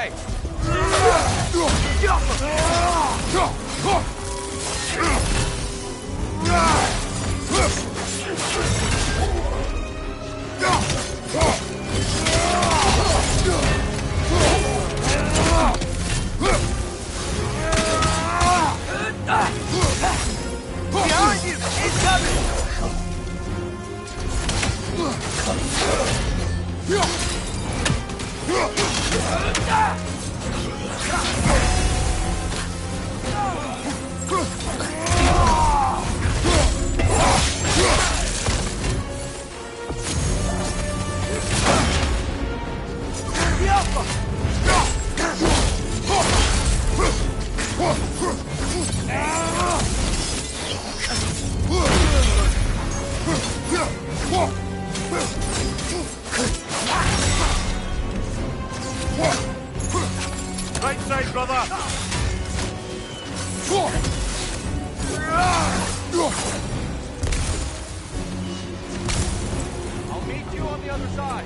way! Behind you! Incoming! Right side, brother! I'll meet you on the other side.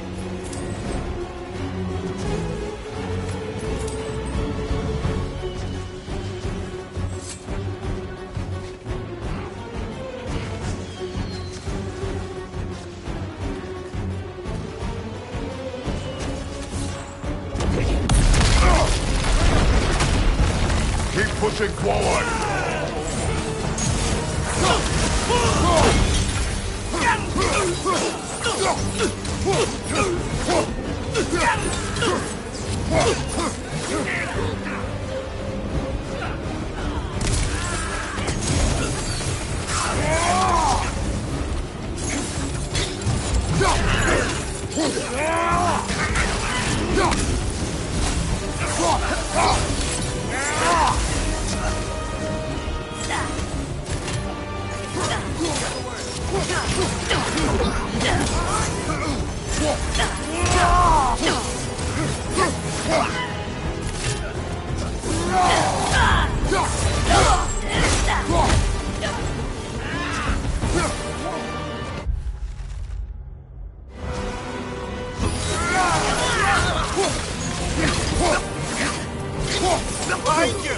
Keep pushing forward! Behind you!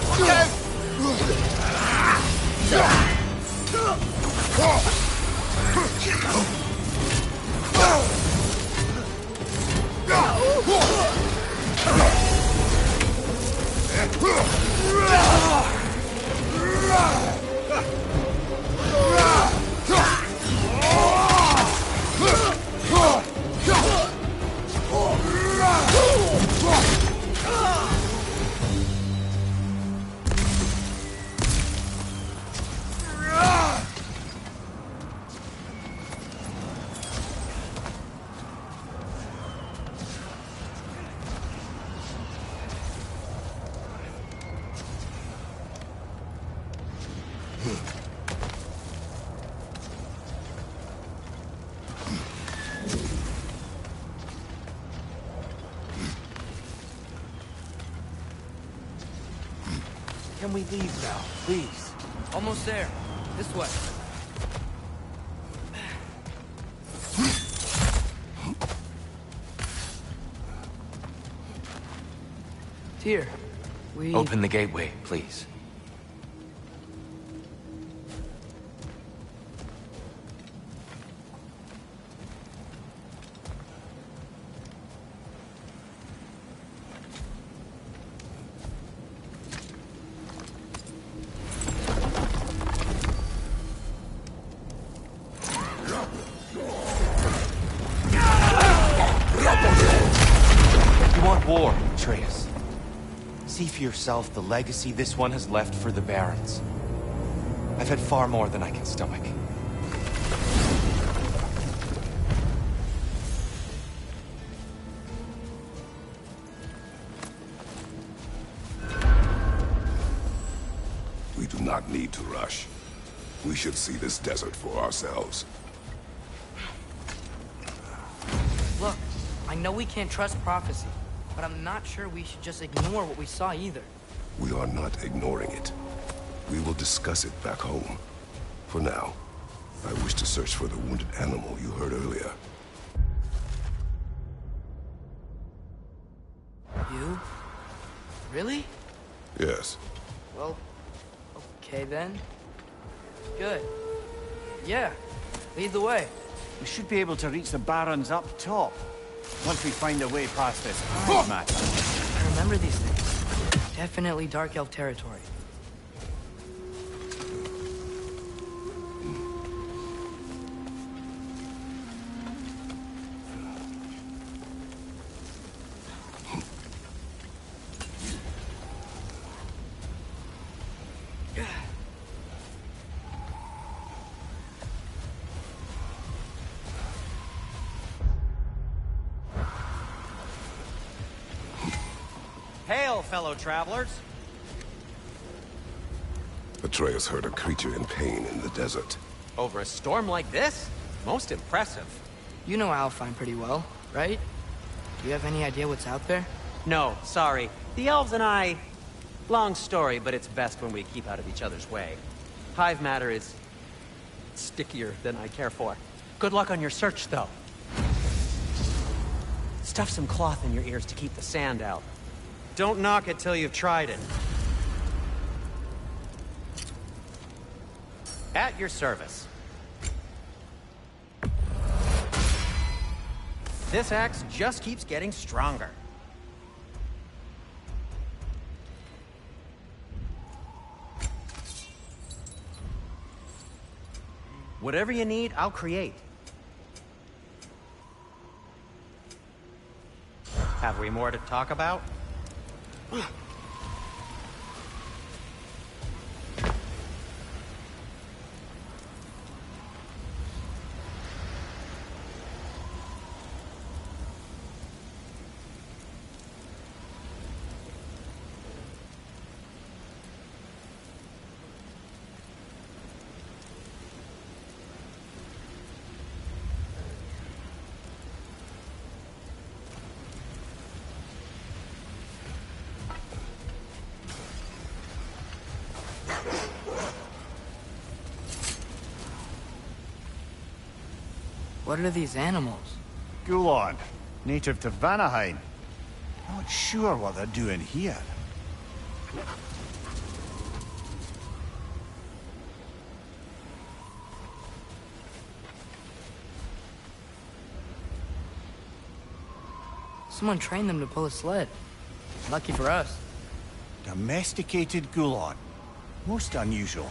Can we leave now, please? Almost there. This way. Tyr, we... Open the gateway, please. War, Atreus. See for yourself the legacy this one has left for the Barons. I've had far more than I can stomach. We do not need to rush. We should see this desert for ourselves. Look, I know we can't trust prophecy, but I'm not sure we should just ignore what we saw either. We are not ignoring it. We will discuss it back home. For now, I wish to search for the wounded animal you heard earlier. You? Really? Yes. Well, okay then. Good. Yeah, lead the way. We should be able to reach the barons up top, once we find a way past this hive matter. I remember these things. Definitely Dark Elf territory. Hail, fellow travelers. Atreus heard a creature in pain in the desert. Over a storm like this? Most impressive. You know Alfheim pretty well, right? Do you have any idea what's out there? No, sorry. The elves and I... Long story, but it's best when we keep out of each other's way. Hive matter is... stickier than I care for. Good luck on your search, though. Stuff some cloth in your ears to keep the sand out. Don't knock it till you've tried it. At your service. This axe just keeps getting stronger. Whatever you need, I'll create. Have we more to talk about? What are these animals? Gulon, native to Vanaheim. Not sure what they're doing here. Someone trained them to pull a sled. Lucky for us. Domesticated Gulon. Most unusual.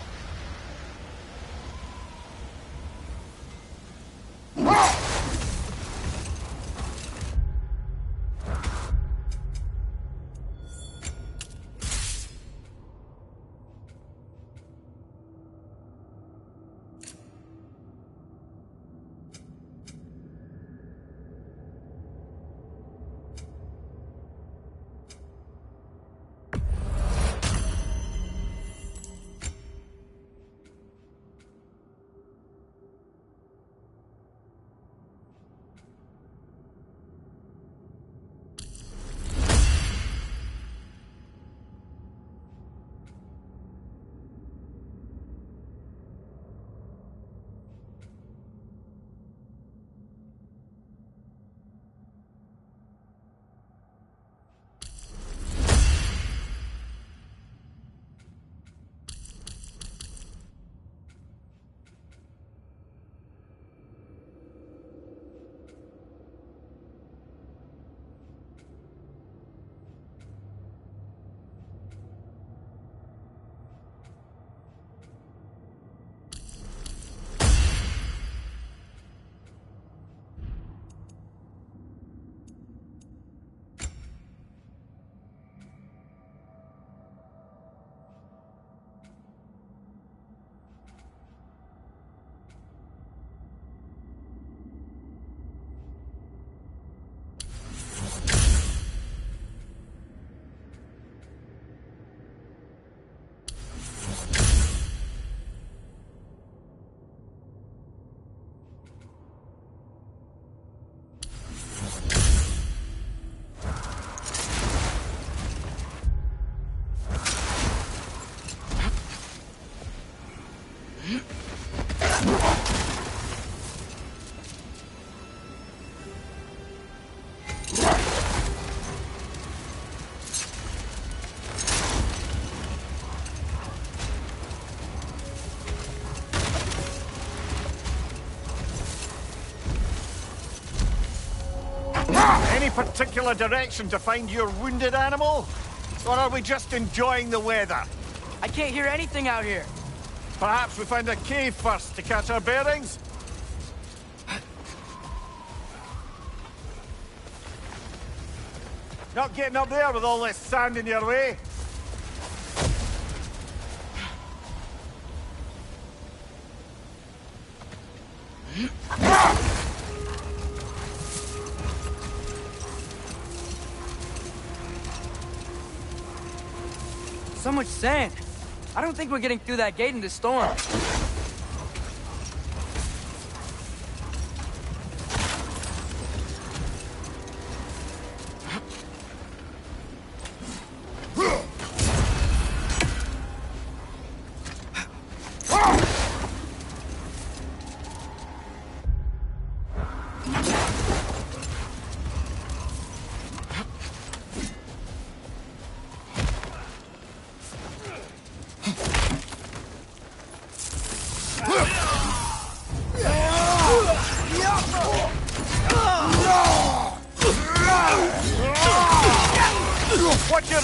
particular direction to find your wounded animal? Or are we just enjoying the weather? I can't hear anything out here. Perhaps we find a cave first to catch our bearings? Not getting up there with all this sand in your way. So much sand. I don't think we're getting through that gate in this storm. Watch your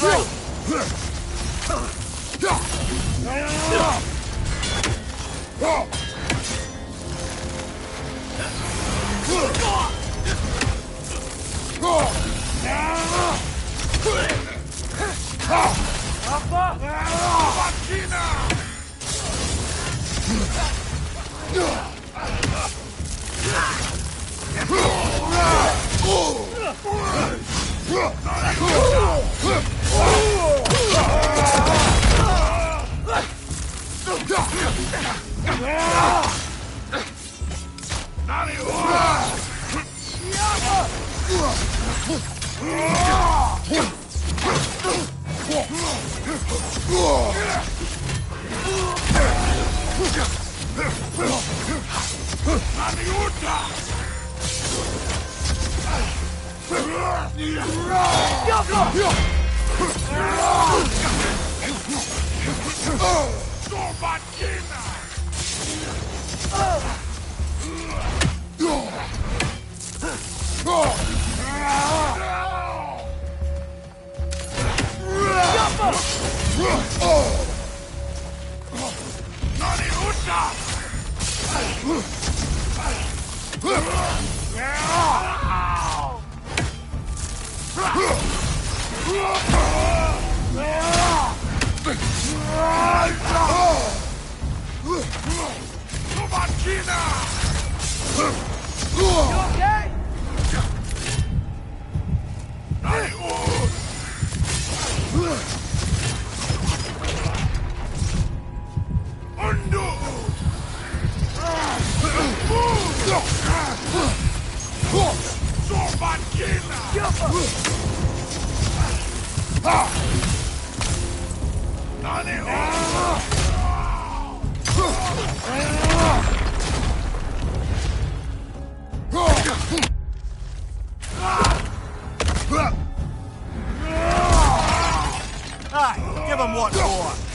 right! Give him what for!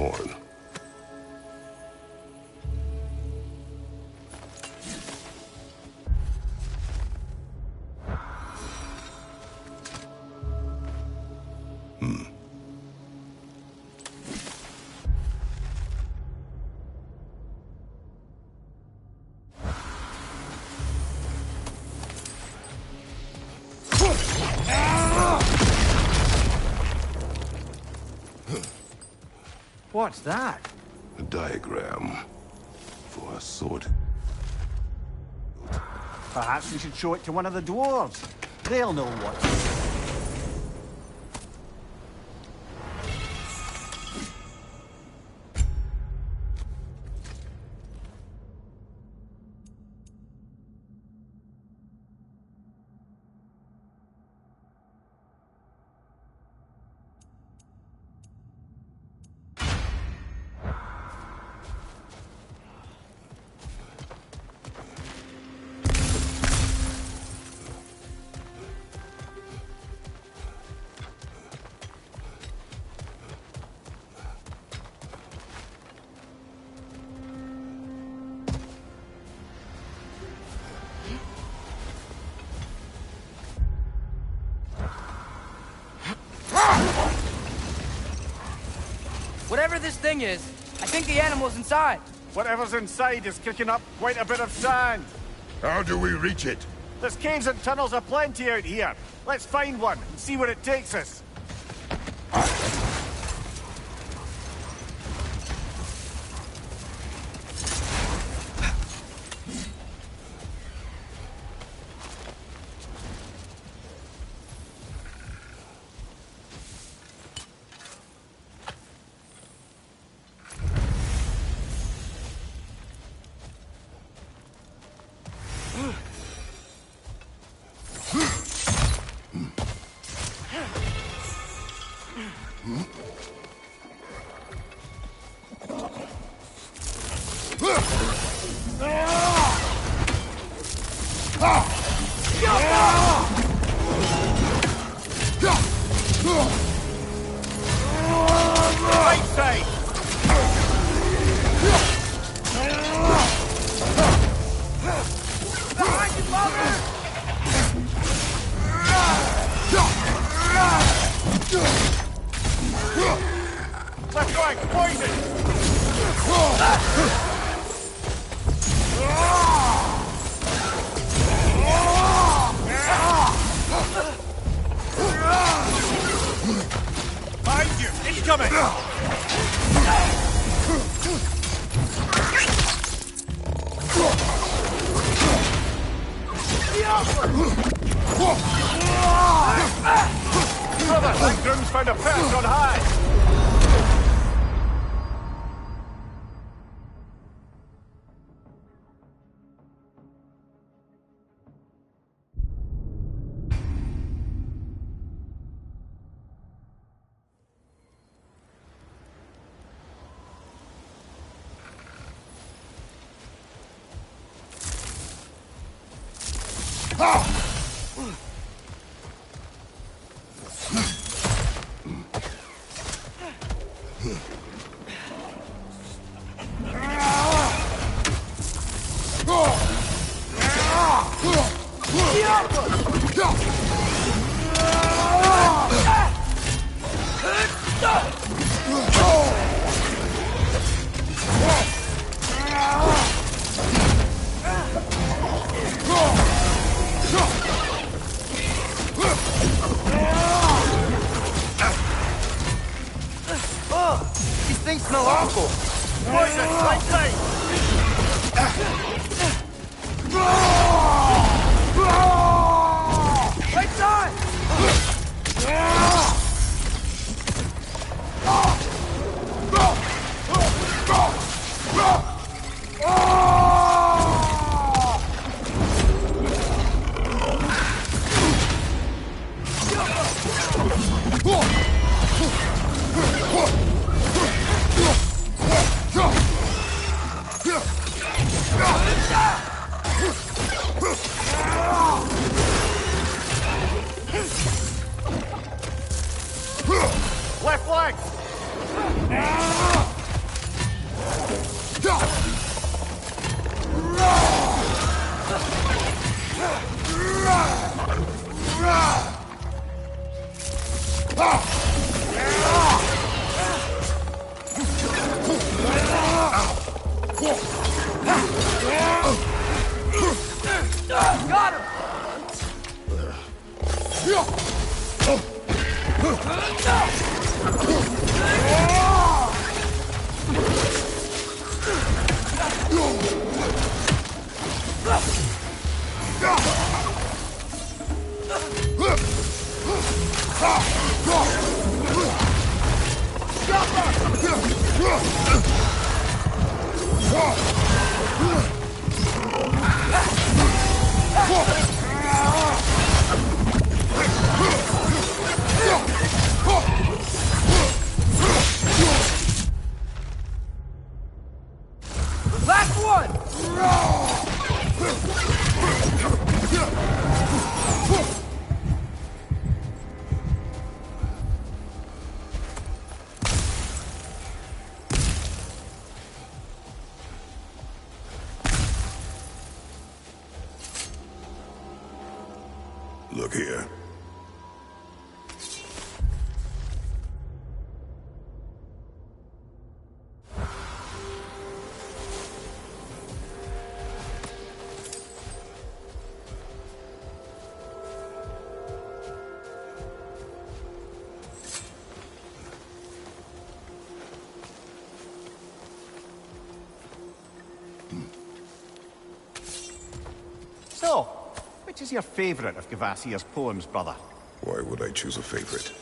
Horn. What's that? A diagram for a sword. Perhaps we should show it to one of the dwarves. They'll know what. Whatever this thing is, I think the animal's inside. Whatever's inside is kicking up quite a bit of sand. How do we reach it? There's caves and tunnels aplenty out here. Let's find one and see where it takes us. Right side! Behind you, Father! Left flank, poison! Behind you! Incoming! Brother, Langdon's found a perch on high! These things smell awful. Poison, right side! Right side! Left flank! Got him! Last one! Look here. Which is your favorite of Gavassir's poems, brother? Why would I choose a favorite?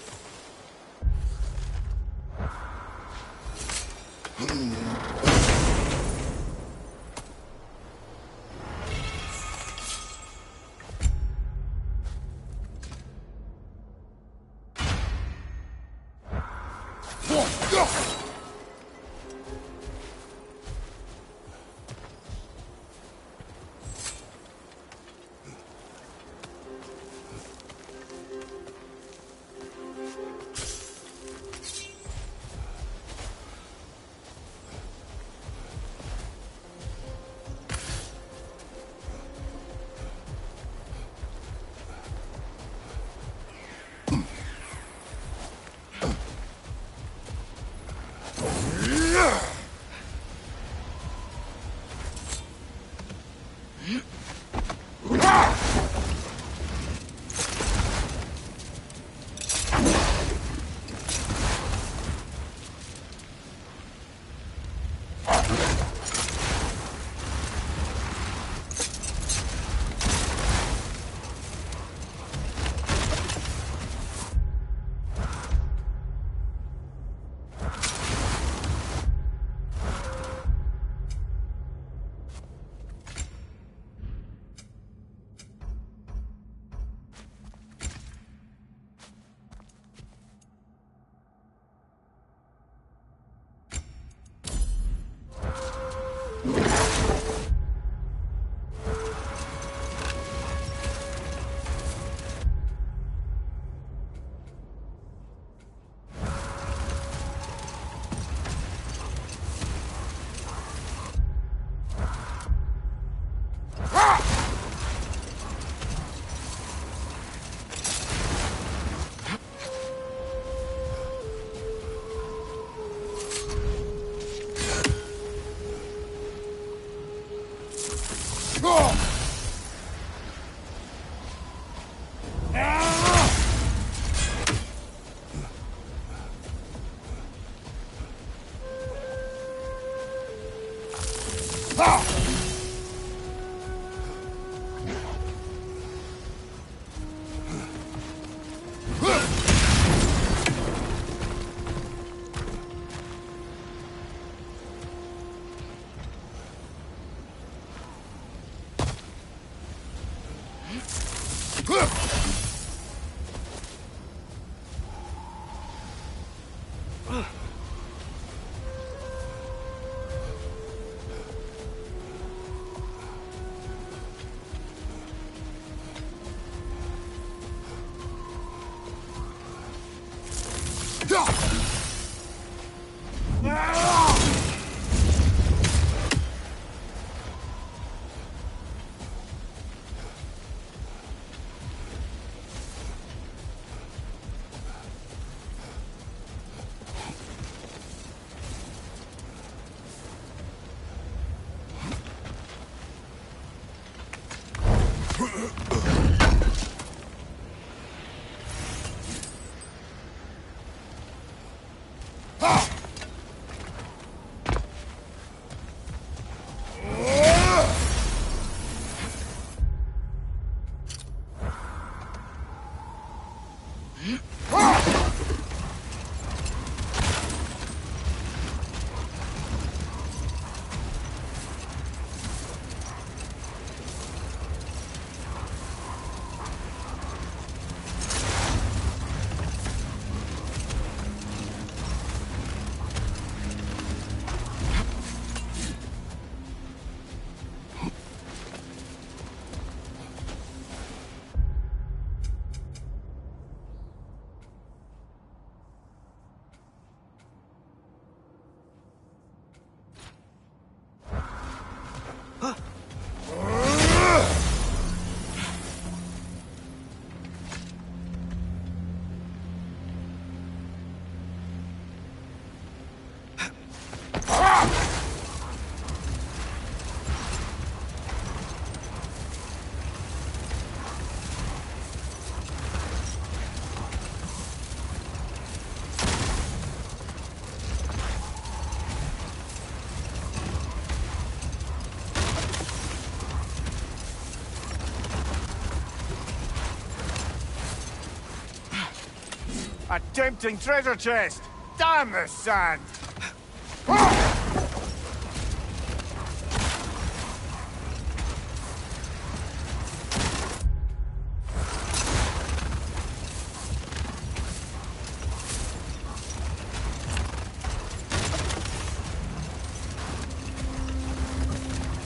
A tempting treasure chest! Damn the sand!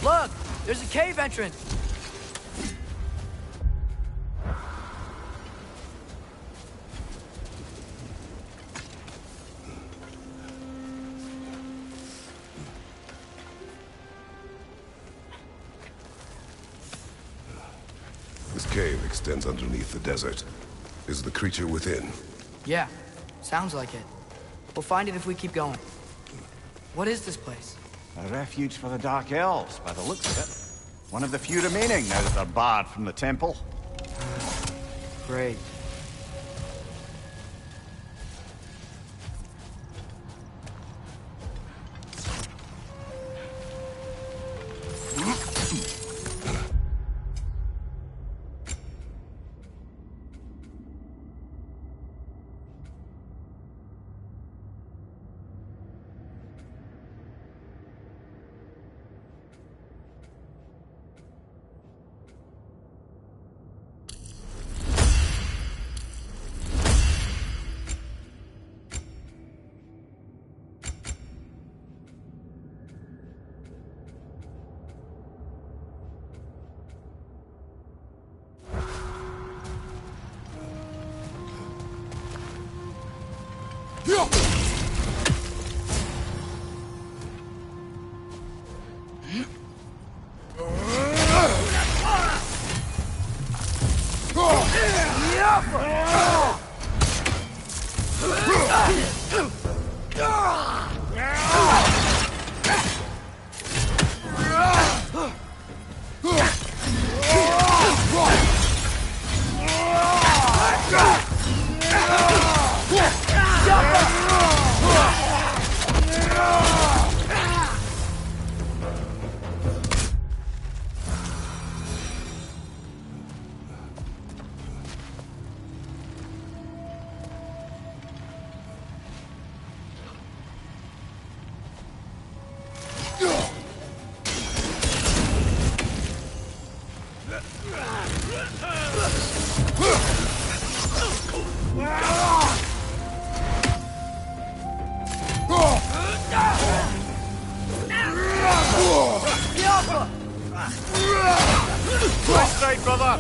Look! There's a cave entrance! This cave extends underneath the desert. Is the creature within? Yeah, sounds like it. We'll find it if we keep going. What is this place? A refuge for the Dark Elves, by the looks of it. One of the few remaining now that they're barred from the temple. Great. Prostrate, brother!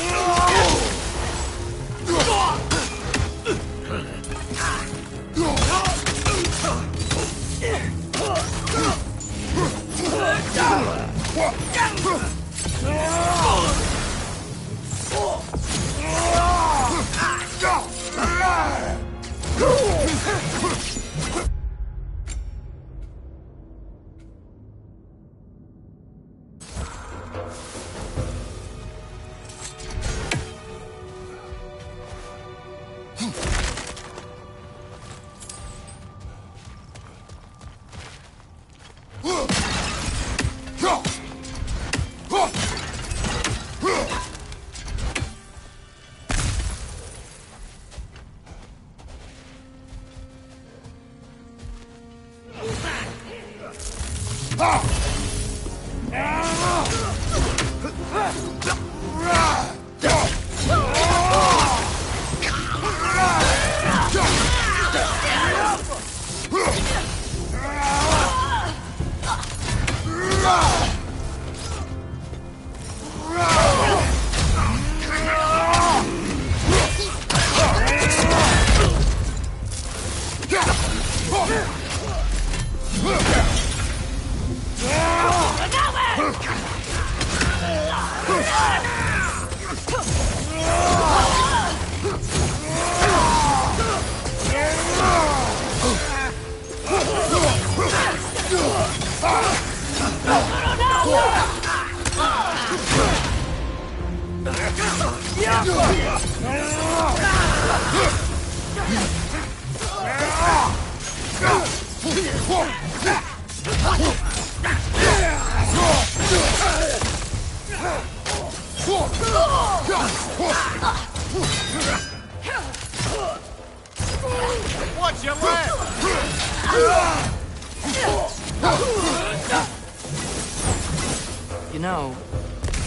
know,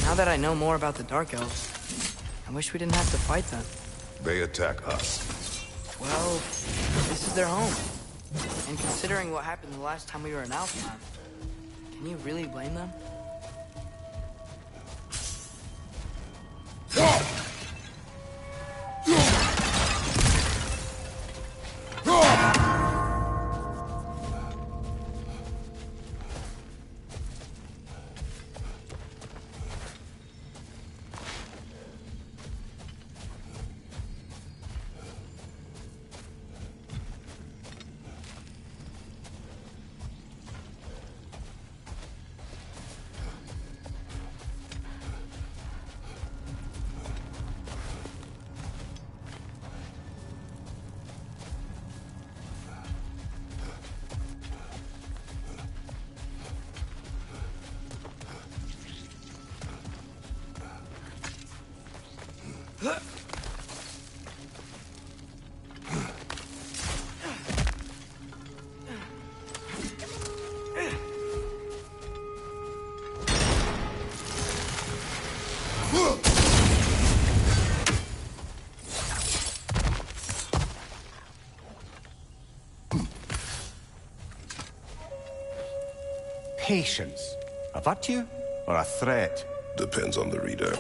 now that I know more about the Dark Elves, I wish we didn't have to fight them. They attack us. Well, this is their home. And considering what happened the last time we were in Alfheim, can you really blame them? Patience. A virtue or a threat? Depends on the reader.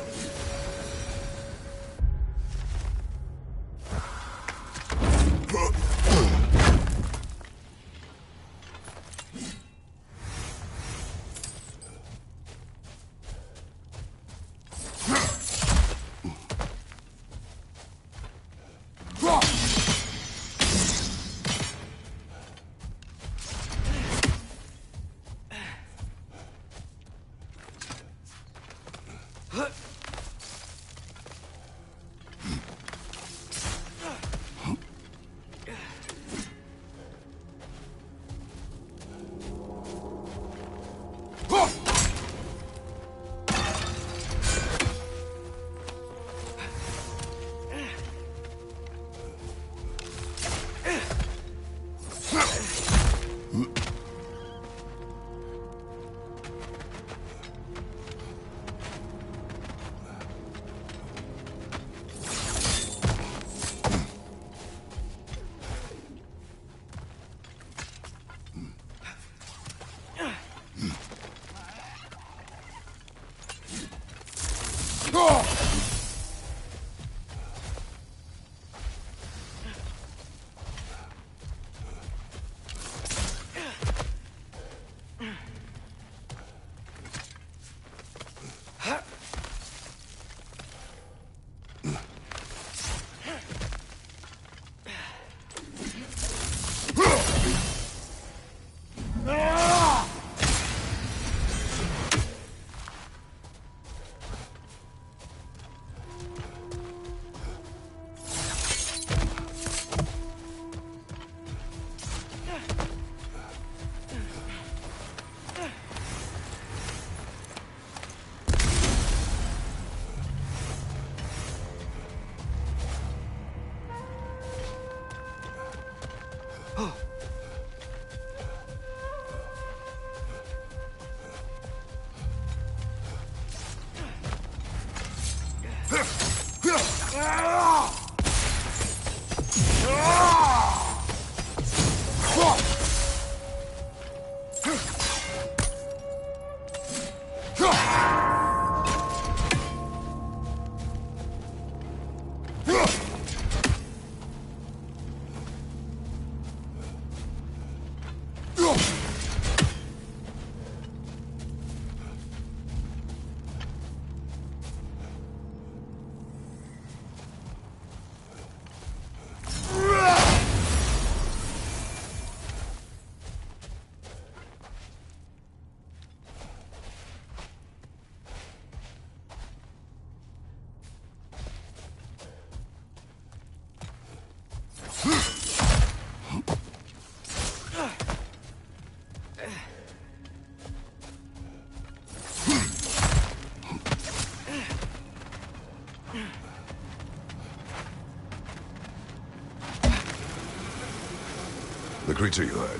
The creature you heard,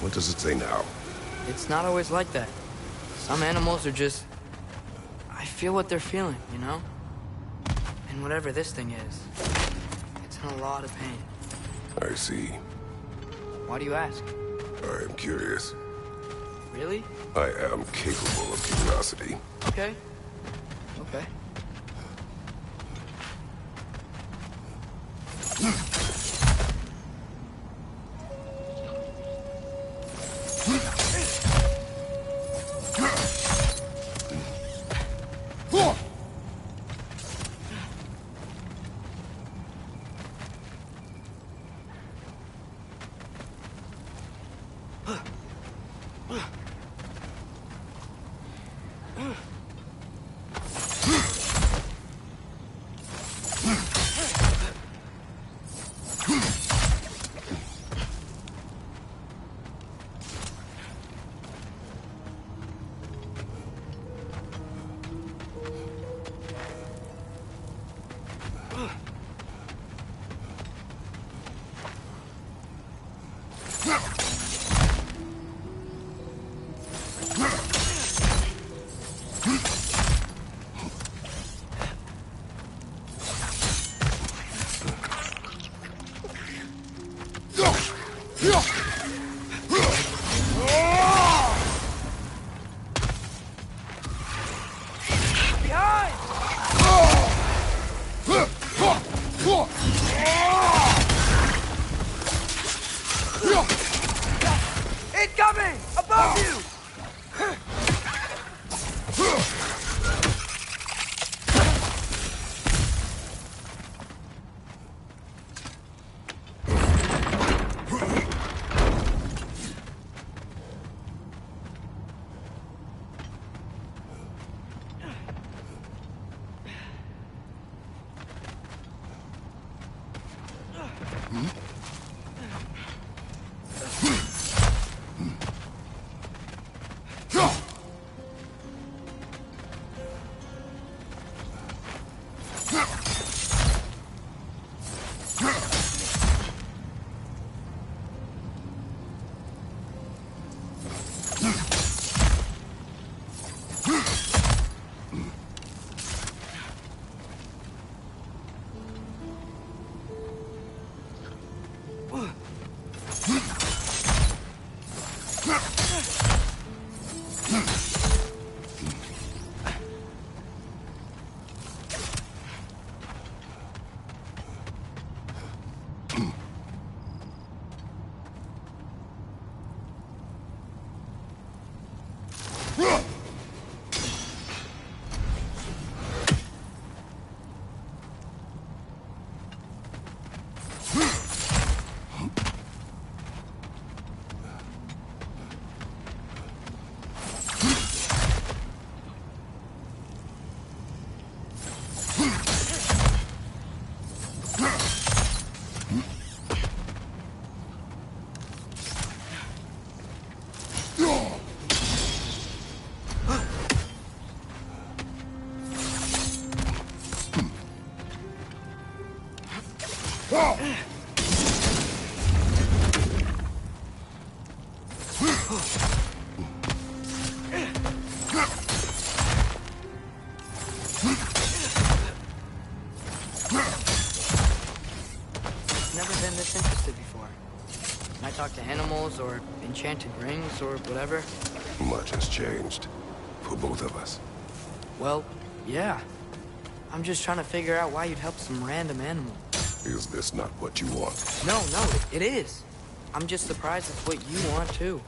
what does it say now? It's not always like that. Some animals are just I feel what they're feeling, you know? And whatever this thing is, it's in a lot of pain. I see. Why do you ask? I am curious. Really? I am capable of curiosity. Okay. Okay. Incoming! Above you! Never been this interested before. When I talk to animals or enchanted rings or whatever. Much has changed. For both of us. Well, yeah. I'm just trying to figure out why you'd help some random animal. Is this not what you want? No, it is. I'm just surprised it's what you want too.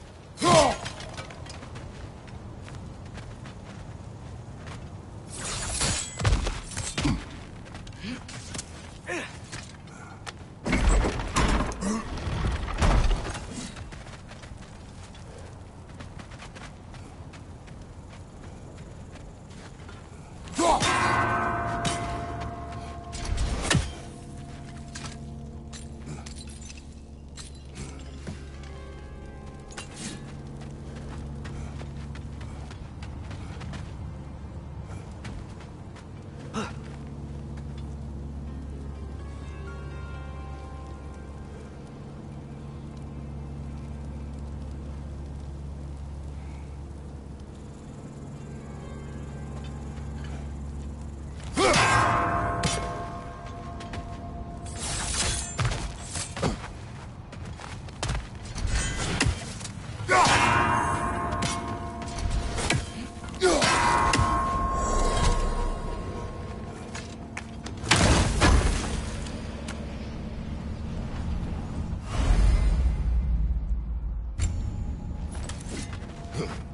Behind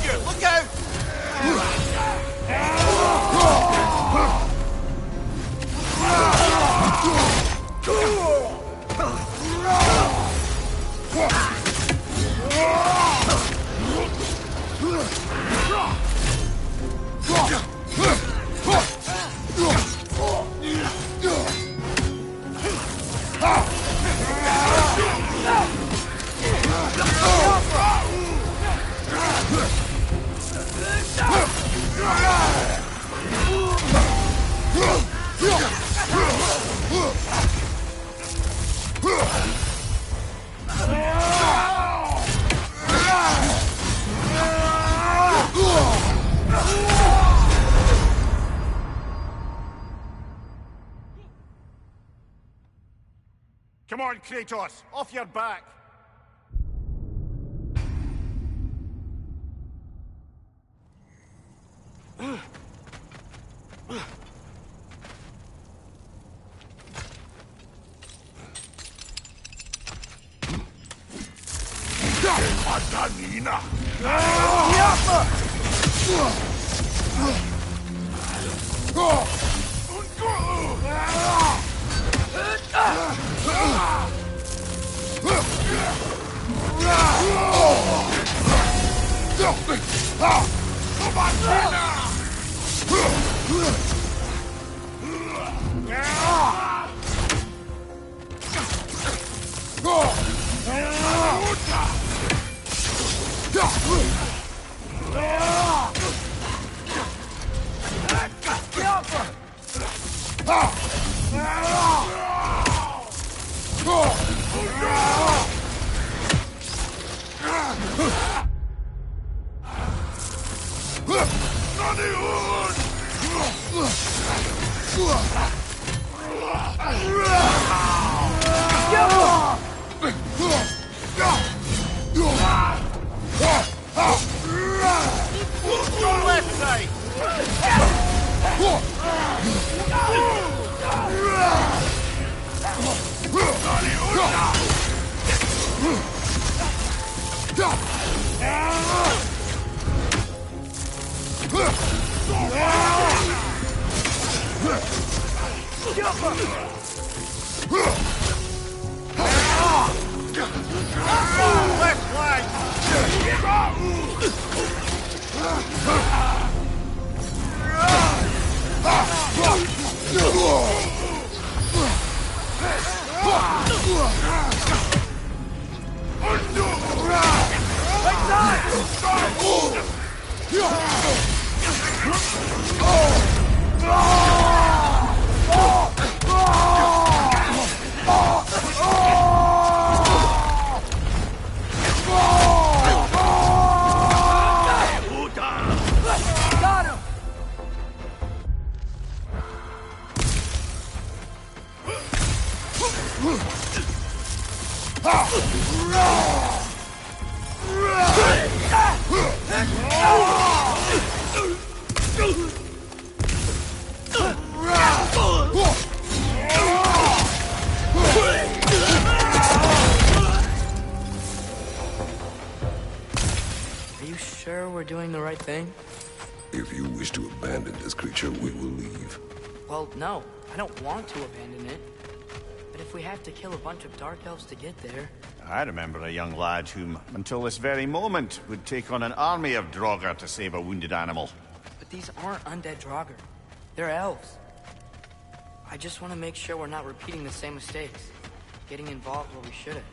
you! Look out! Come on, Kratos! Off your back! we're doing the right thing? If you wish to abandon this creature, we will leave. Well, no. I don't want to abandon it. But if we have to kill a bunch of Dark Elves to get there... I remember a young lad whom, until this very moment, would take on an army of Draugr to save a wounded animal. But these aren't undead Draugr. They're elves. I just want to make sure we're not repeating the same mistakes. Getting involved where we shouldn't.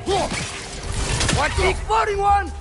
Watch the exploding one!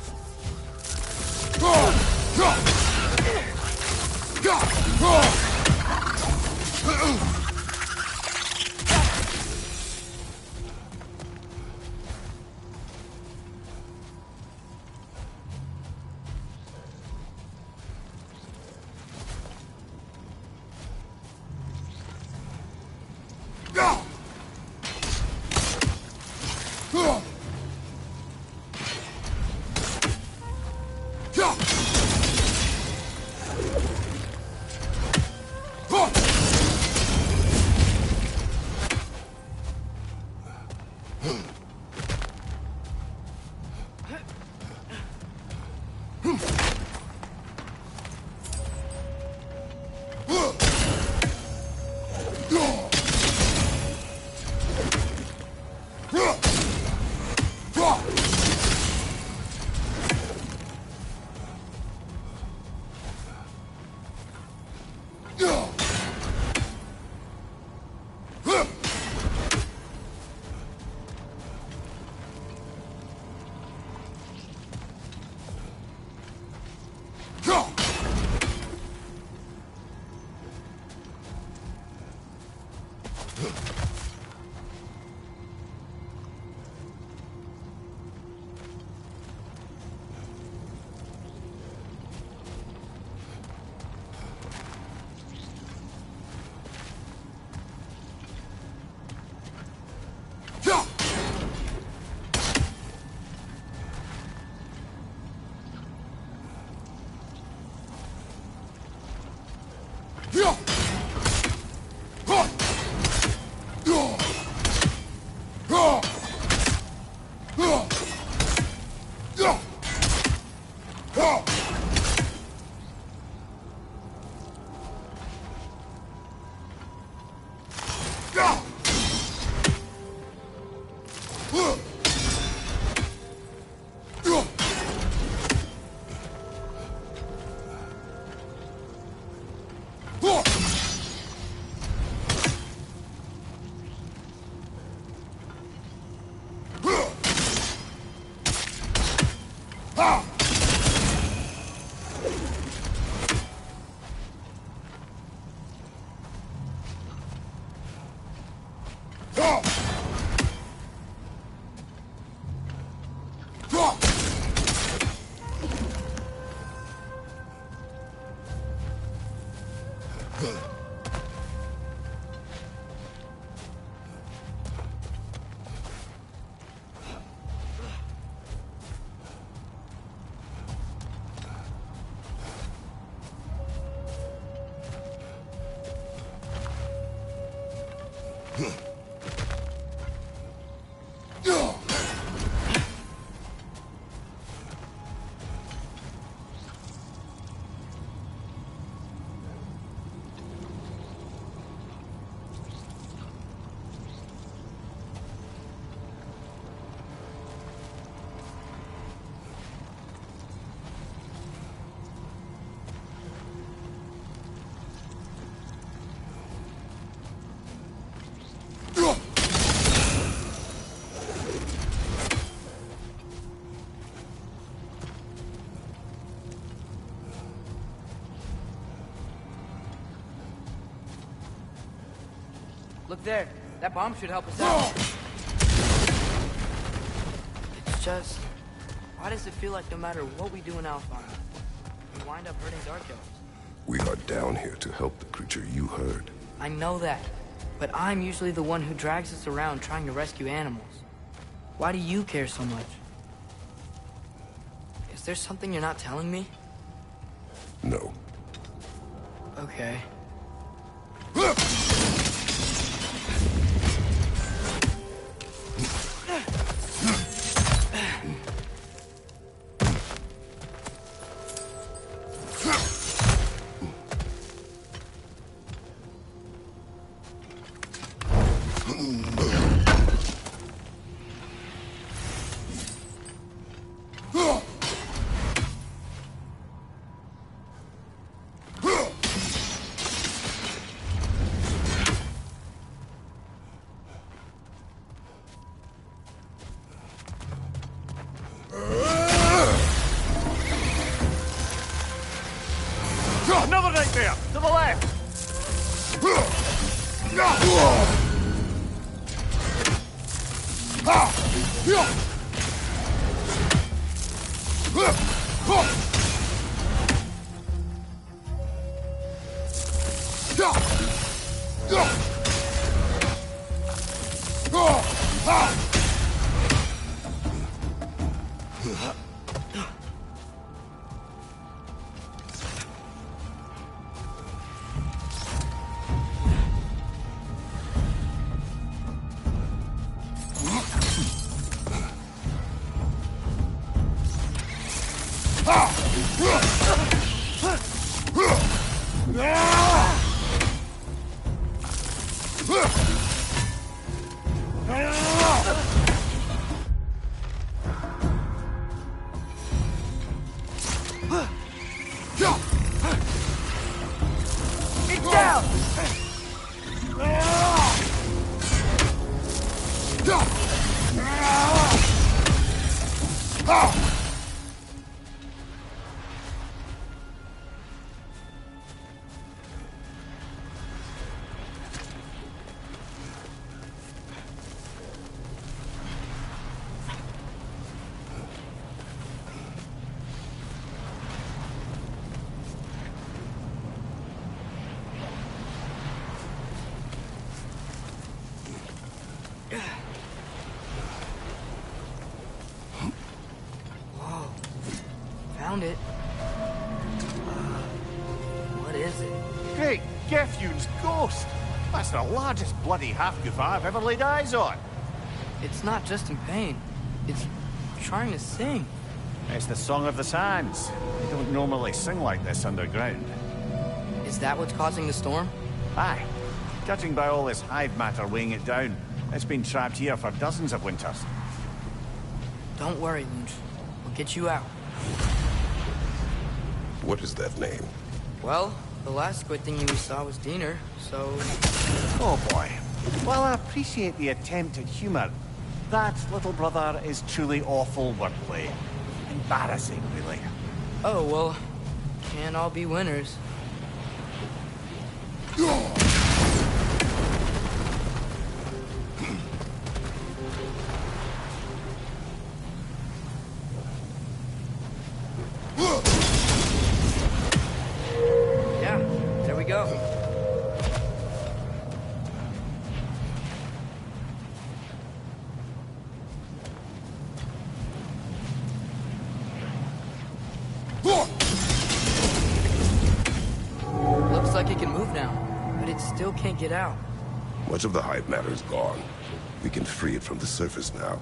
Look there. That bomb should help us out. It's just... why does it feel like no matter what we do in Alfheim, we wind up hurting Dark Elves? We are down here to help the creature you heard. I know that. But I'm usually the one who drags us around trying to rescue animals. Why do you care so much? Is there something you're not telling me? No. Okay. there! To the left! Found it. What is it? Great Gefyun's ghost! That's the largest bloody half-goof I've ever laid eyes on. It's not just in pain. It's trying to sing. It's the Song of the Sands. They don't normally sing like this underground. Is that what's causing the storm? Aye. Judging by all this hive matter weighing it down, it's been trapped here for dozens of winters. Don't worry, Lunch. We'll get you out. What is that name? Well, the last squid thingy we saw was Diener, so... Oh boy. While I appreciate the attempt at humor, that, little brother, is truly awful wordplay. Embarrassing, really. Oh, well, can't all be winners. Yeah, there we go. Looks like it can move now, but it still can't get out. Much of the hive matter is gone. We can free it from the surface now.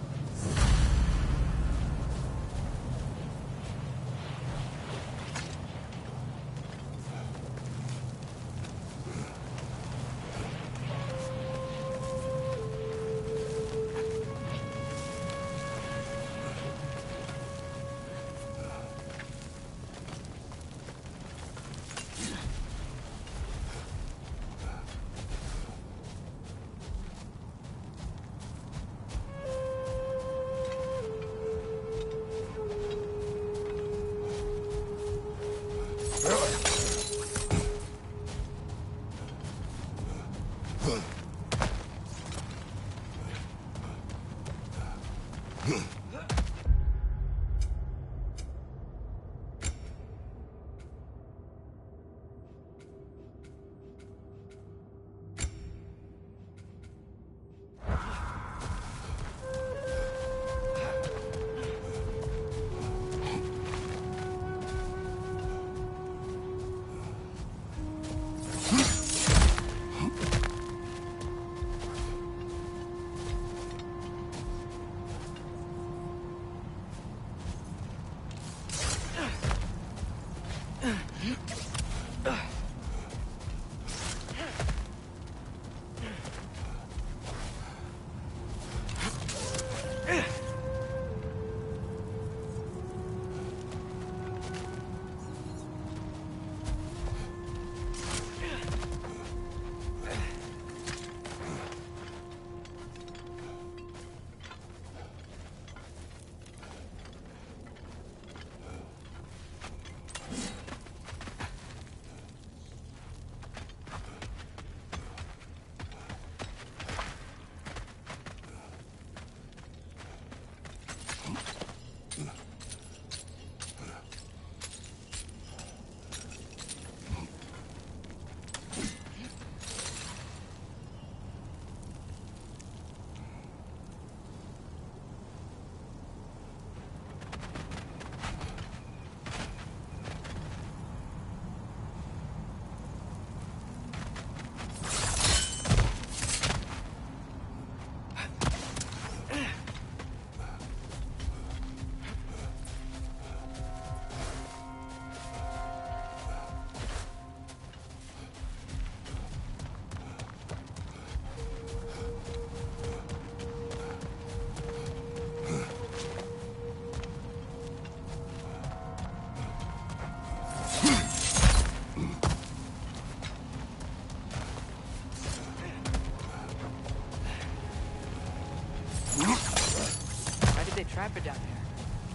they trap it down here?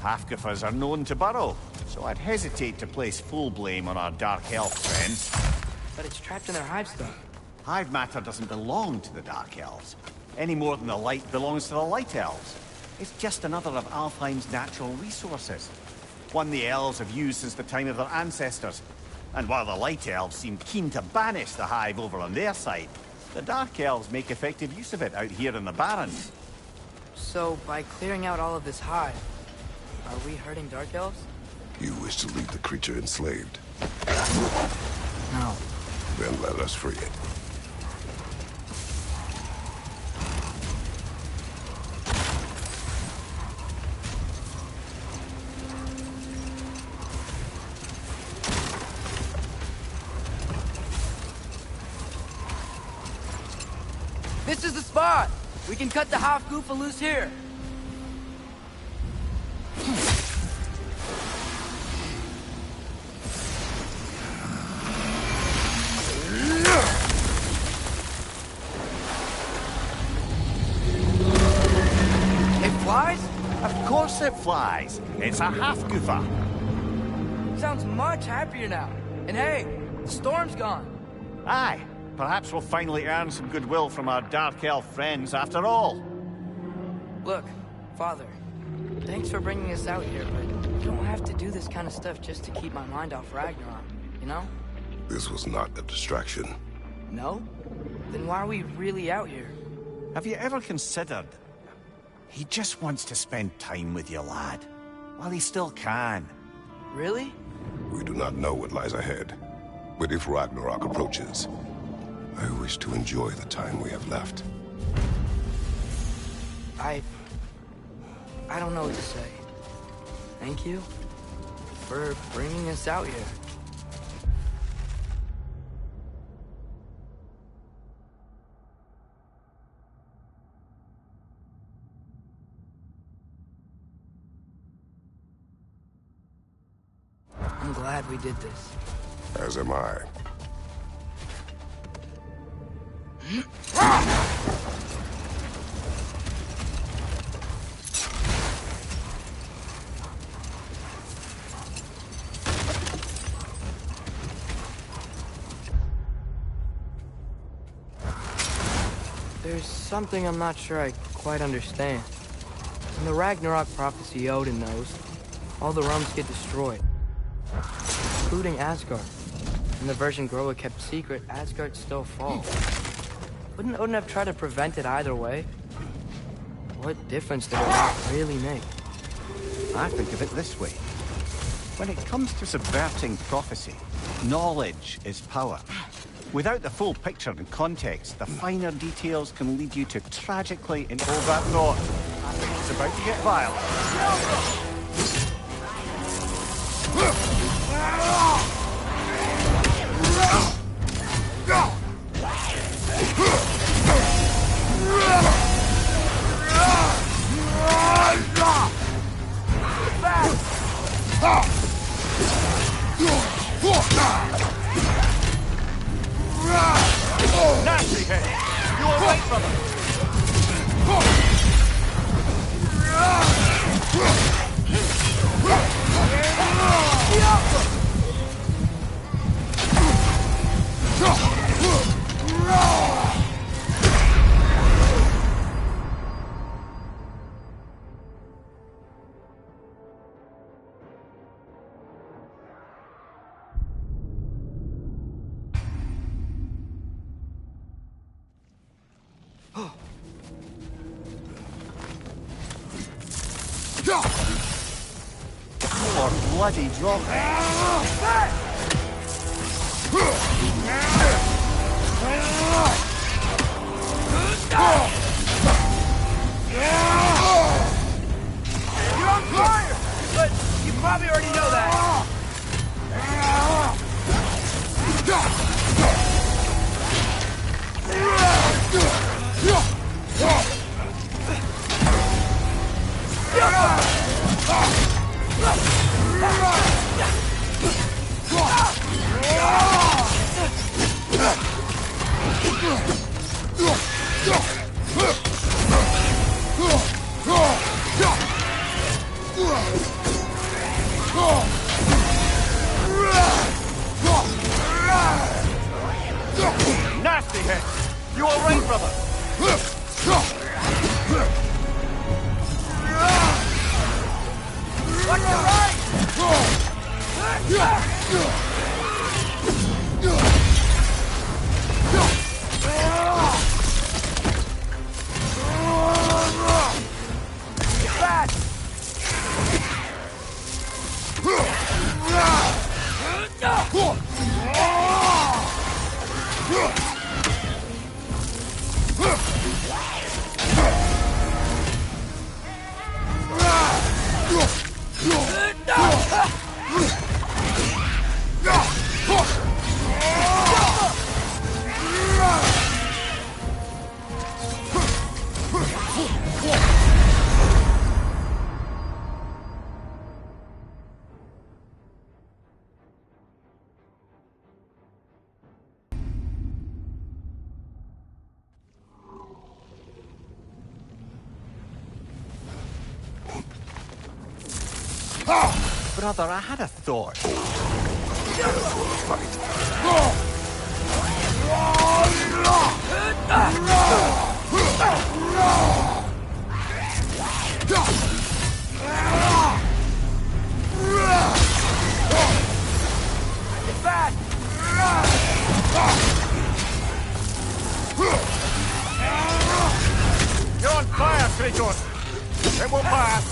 Half-goofers are known to burrow, so I'd hesitate to place full blame on our Dark Elf friends. But it's trapped in their hive stuff. Hive matter doesn't belong to the Dark Elves, any more than the light belongs to the Light Elves. It's just another of Alfheim's natural resources. One the elves have used since the time of their ancestors. And while the Light Elves seem keen to banish the hive over on their side, the Dark Elves make effective use of it out here in the Barrens. So, by clearing out all of this hive, are we hurting Dark Elves? You wish to leave the creature enslaved? No. Then let us free it. This is the spot! We can cut the half-goofa loose here! It flies? Of course it flies. It's a half-goofa. Sounds much happier now. And hey, the storm's gone. Aye. Perhaps we'll finally earn some goodwill from our Dark Elf friends after all. Look, Father, thanks for bringing us out here, but you don't have to do this kind of stuff just to keep my mind off Ragnarok, you know? This was not a distraction. No? Then why are we really out here? Have you ever considered... He just wants to spend time with you, lad. While he still can. Really? We do not know what lies ahead. But if Ragnarok approaches, I wish to enjoy the time we have left. I don't know what to say. Thank you for bringing us out here. I'm glad we did this. As am I. There's something I'm not sure I quite understand. In the Ragnarok prophecy Odin knows, all the realms get destroyed, including Asgard. In the version Groa kept secret, Asgard still falls. Wouldn't Odin have tried to prevent it either way? What difference did it really make? I think of it this way. When it comes to subverting prophecy, knowledge is power. Without the full picture and context, the finer details can lead you to tragically involve that thought. I think it's about to get violent. Nasty hit! You are right, brother! More bloody drop. You're on fire! But you probably already know that. Brother, I had a thought. Get back! You're on fire, Kratos! It won't pass!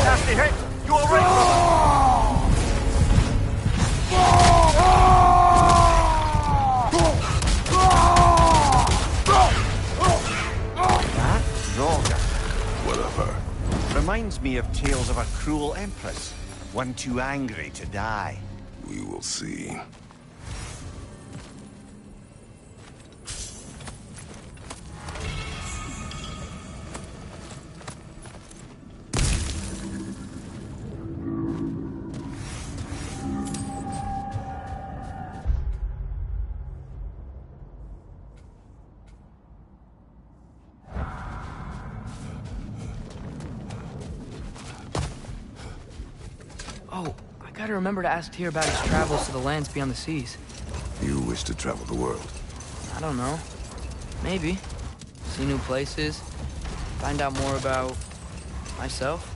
Nasty hit! You all right, That Roga. What of her? Reminds me of tales of a cruel empress. One too angry to die. We will see. Oh, I gotta remember to ask Tyr about his travels to the lands beyond the seas. You wish to travel the world? I don't know. Maybe. See new places. Find out more about myself.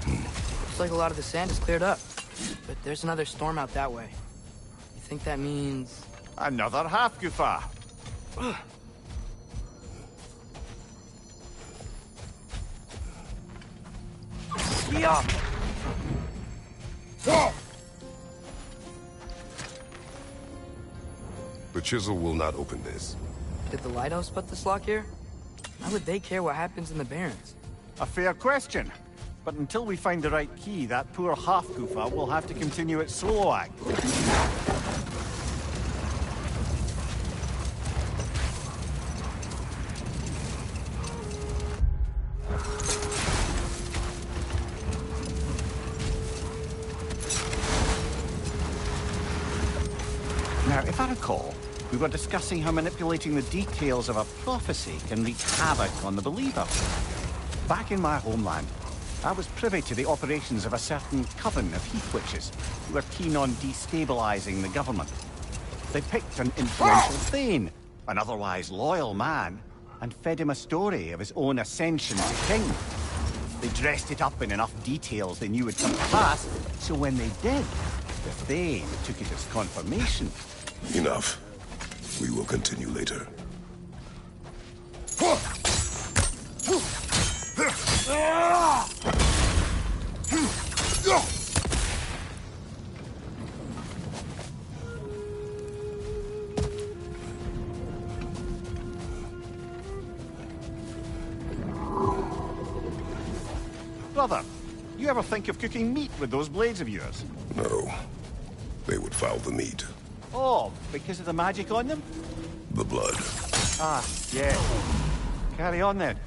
Looks like a lot of the sand is cleared up. But there's another storm out that way. You think that means... Another half-goofa. Yeah! The chisel will not open this. Did the Light Elves put this lock here? Why would they care what happens in the Barrens? A fair question. But until we find the right key, that poor half-goofa will have to continue its solo act. Now, if I recall, We were discussing how manipulating the details of a prophecy can wreak havoc on the believer. Back in my homeland, I was privy to the operations of a certain coven of heath witches who were keen on destabilizing the government. They picked an influential Thane, an otherwise loyal man, and fed him a story of his own ascension to king. They dressed it up in enough details they knew would come to pass, so when they did, the Thane took it as confirmation. Enough. We will continue later. Brother, you ever think of cooking meat with those blades of yours? No. They would foul the meat. Oh, because of the magic on them? The blood. Ah, yeah. Carry on then.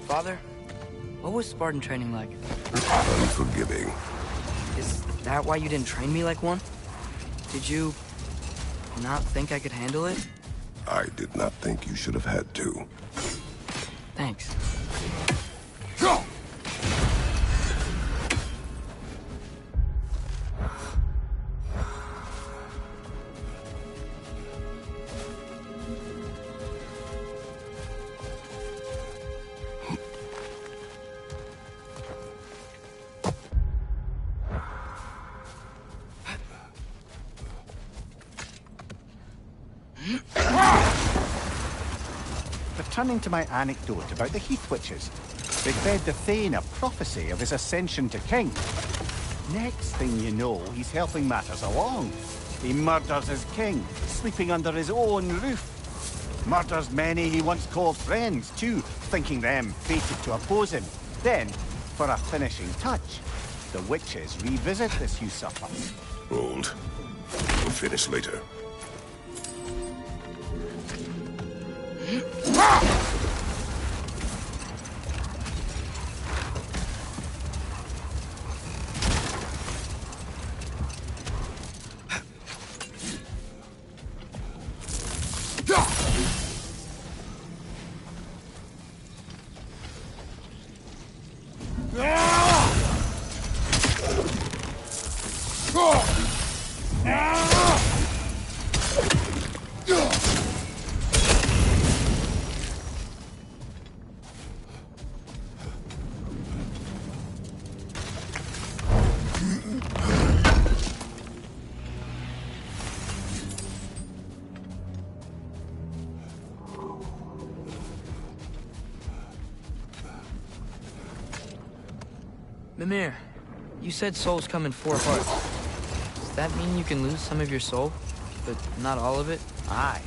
Father, what was Spartan training like? Unforgiving. Is that why you didn't train me like one? Did you not think I could handle it? I did not think you should have had to. Thanks. Returning to my anecdote about the heath witches, they fed the Thane a prophecy of his ascension to king. Next thing you know, he's helping matters along. He murders his king, sleeping under his own roof. Murders many he once called friends, too, thinking them fated to oppose him. Then, for a finishing touch, the witches revisit this usurper. Hold. We'll finish later. Mimir, you said souls come in 4 parts. Does that mean you can lose some of your soul, but not all of it? Aye.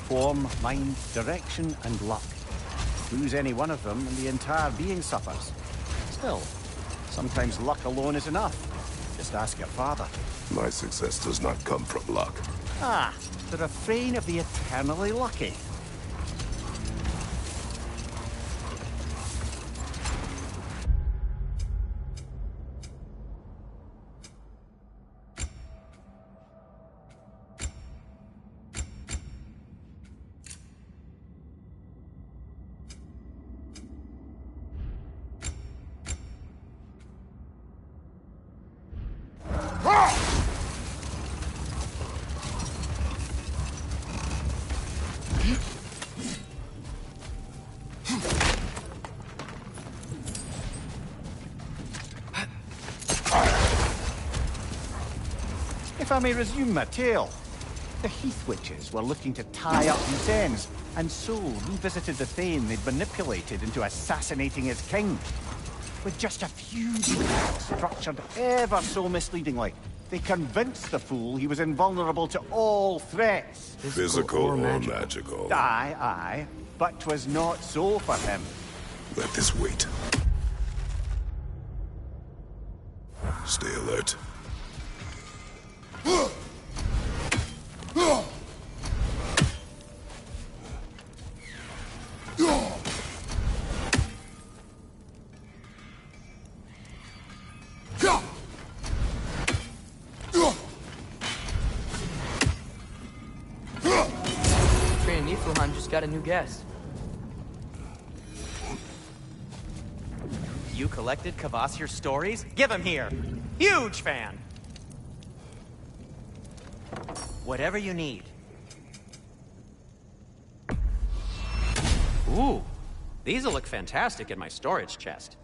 Form, mind, direction, and luck. Lose any one of them, and the entire being suffers. Still, sometimes luck alone is enough. Just ask your father. My success does not come from luck. Ah, the refrain of the eternally lucky. If I may resume my tale, the Heath Witches were looking to tie up loose ends, and so revisited the Thane they'd manipulated into assassinating his king. With just a few details structured ever so misleadingly, they convinced the fool he was invulnerable to all threats. Physical or magical? Aye, aye, but 'twas not so for him. Let this wait. Stay alert. Got a new guest. You collected Kvasir's stories? Give him here! Huge fan! Whatever you need. Ooh, these'll look fantastic in my storage chest.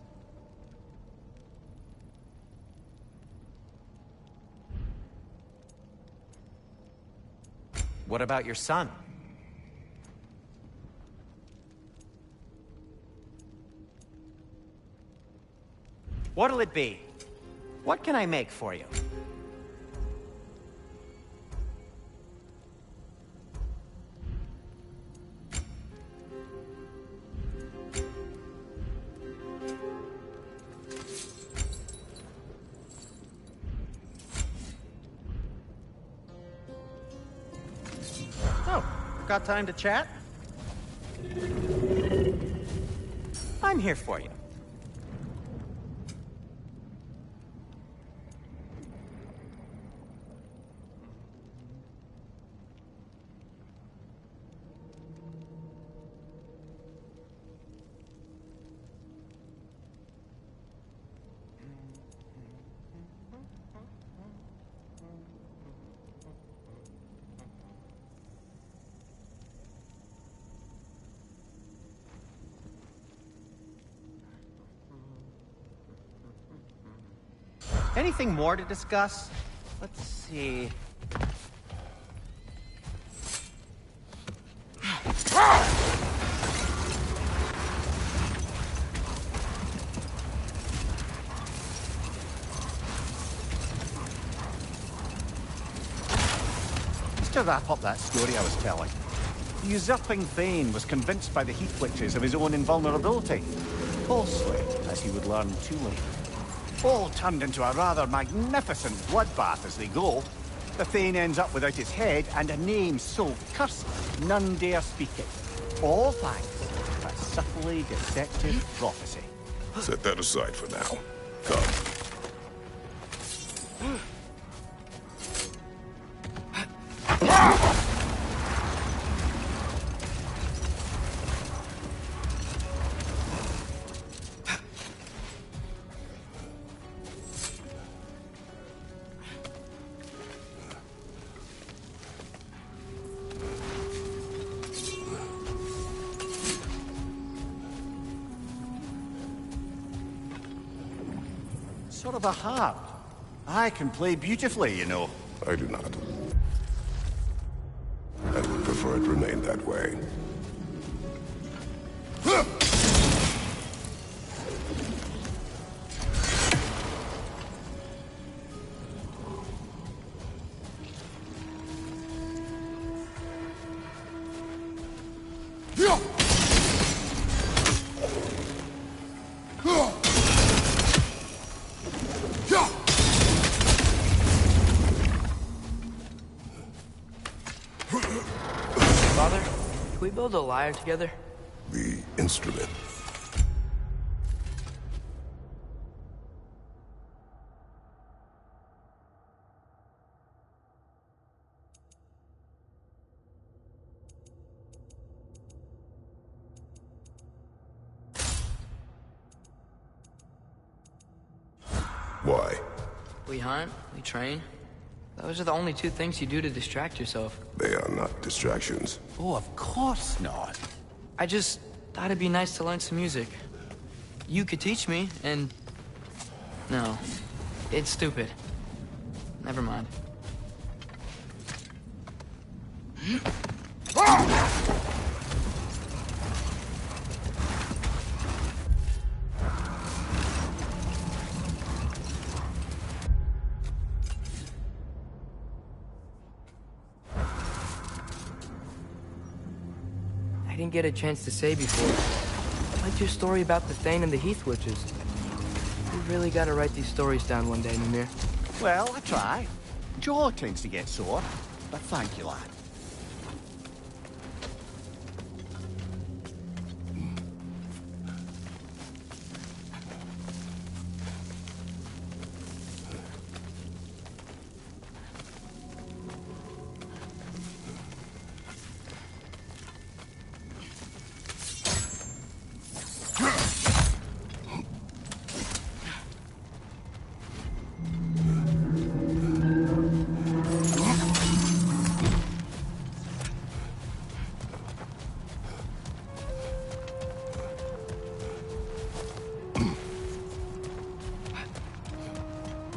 What about your son? What'll it be? What can I make for you? Oh, got time to chat? I'm here for you. Anything more to discuss? Let's see. Just to wrap up that story I was telling, the usurping Thane was convinced by the Heath Witches of his own invulnerability. Falsely, as he would learn too late. All turned into a rather magnificent bloodbath as they go. The Thane ends up without his head and a name so cursed none dare speak it. All thanks to a subtly deceptive prophecy. Set that aside for now. Come. Sort of a harp. I can play beautifully, you know. I do not. I would prefer it remain that way. Can we build a lyre together? The instrument. Why? We hunt, we train. Those are the only two things you do to distract yourself. They are not distractions. Oh, of course not. I just thought it'd be nice to learn some music. You could teach me, and... No. It's stupid. Never mind. I didn't get a chance to say before. I liked your story about the Thane and the Heath Witches. You really gotta write these stories down one day, Mimir. Well, I try. Jaw tends to get sore, but thank you, lad.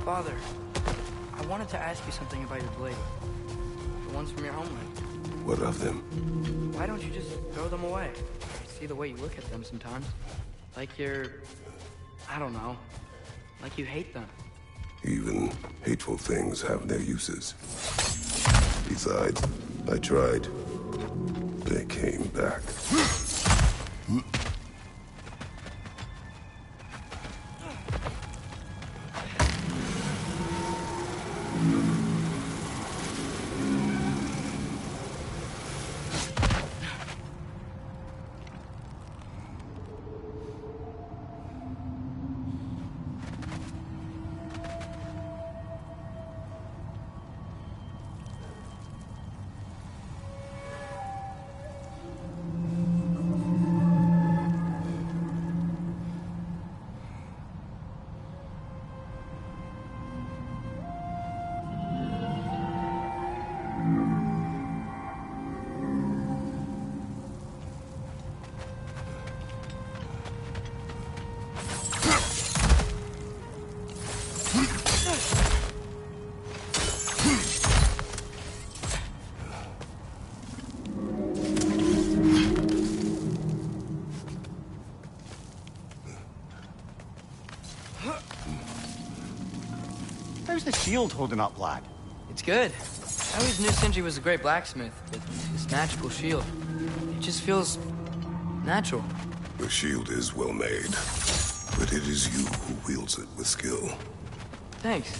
Father, I wanted to ask you something about your blade. The ones from your homeland. What of them? Why don't you just throw them away? I see the way you look at them sometimes. Like you're... I don't know. Like you hate them. Even hateful things have their uses. Besides, I tried. They came back. How's the shield holding up, lad? It's good. I always knew Sindri was a great blacksmith, but this magical shield, it just feels natural. The shield is well made, but it is you who wields it with skill. Thanks.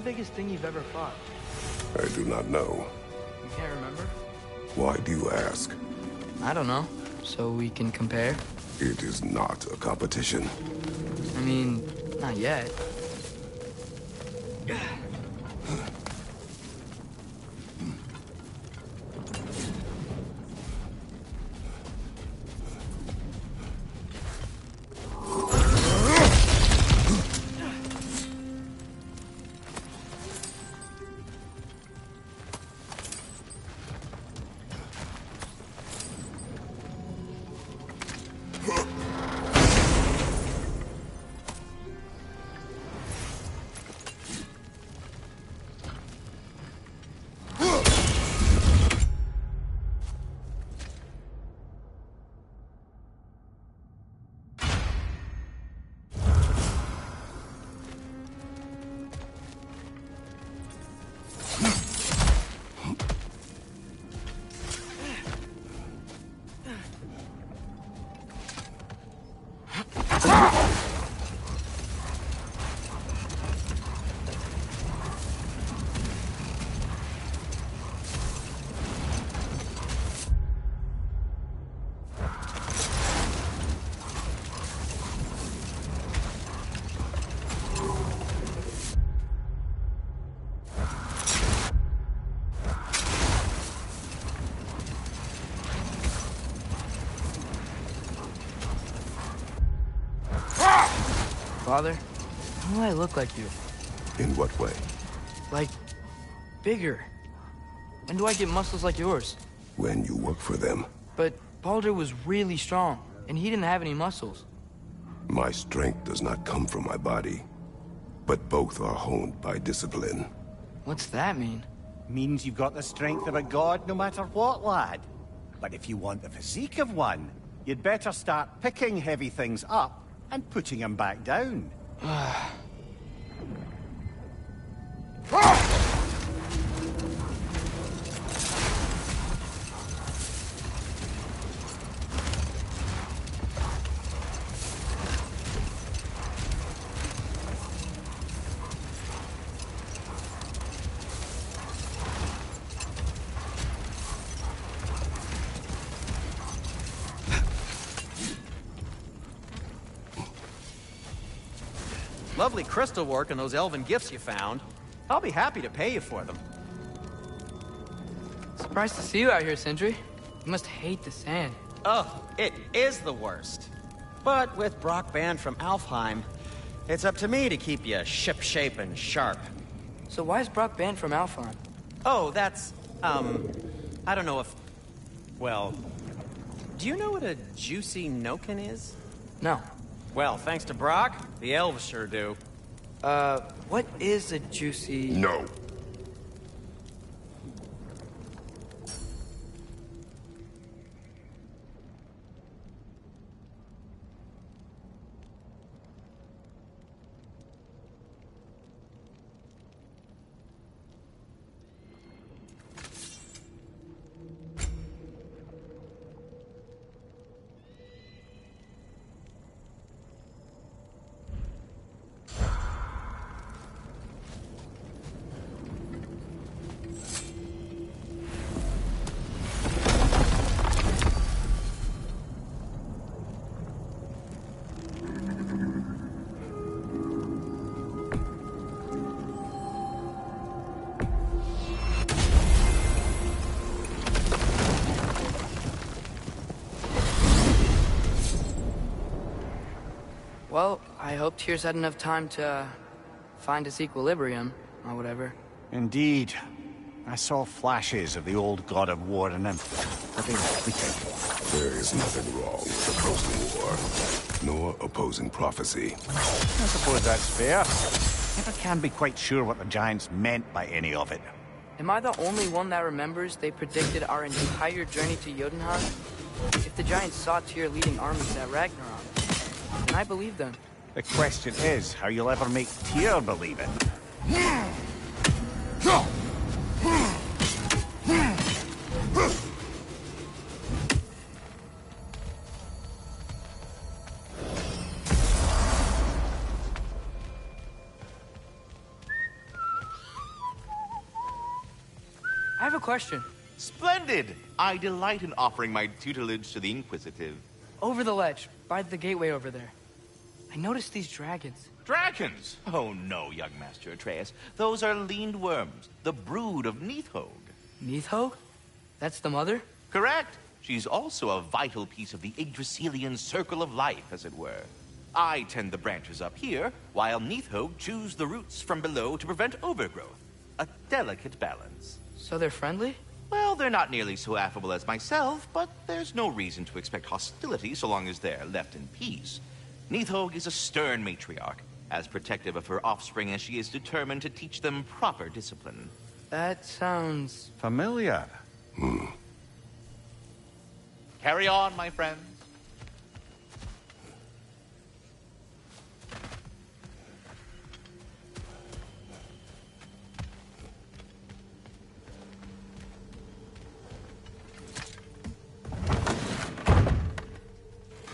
the biggest thing you've ever fought? I do not know. You can't remember? Why do you ask? I don't know. So we can compare? It is not a competition. I mean, not yet. Father, how do I look like you? In what way? Like, bigger. When do I get muscles like yours? When you work for them. But Baldur was really strong, and he didn't have any muscles. My strength does not come from my body, but both are honed by discipline. What's that mean? Means you've got the strength of a god no matter what, lad. But if you want the physique of one, you'd better start picking heavy things up and putting them back down. Lovely crystal work and those elven gifts you found. I'll be happy to pay you for them. Surprised to see you out here, Sindri. You must hate the sand. Oh, it is the worst. But with Brock banned from Alfheim, it's up to me to keep you ship-shape and sharp. So why is Brock banned from Alfheim? Oh, that's, I don't know if... Well, do you know what a juicy Noken is? No. Well, thanks to Brock, the elves sure do. What is a juicy... No. Well, I hope Tyr's had enough time to find his equilibrium, or whatever. Indeed. I saw flashes of the old god of war in him. But they were fleeting. There is nothing wrong with opposing war, nor opposing prophecy. I suppose that's fair. Never can be quite sure what the Giants meant by any of it. Am I the only one that remembers they predicted our entire journey to Jotunheim? If the Giants saw Tyr leading armies at Ragnarok, then I believe them. The question is how you'll ever make Tyr believe it. have a question. Splendid! I delight in offering my tutelage to the inquisitive. Over the ledge, by the gateway over there. I noticed these dragons. Dragons? Oh no, young Master Atreus. Those are leaned worms, the brood of Neithhog. Neithhog? That's the mother? Correct. She's also a vital piece of the Yggdrasilian circle of life, as it were. I tend the branches up here, while Neithhog chews the roots from below to prevent overgrowth. A delicate balance. So they're friendly? Well, they're not nearly so affable as myself, but there's no reason to expect hostility so long as they're left in peace. Neithhog is a stern matriarch, as protective of her offspring as she is determined to teach them proper discipline. That sounds... Familiar. Carry on, my friends.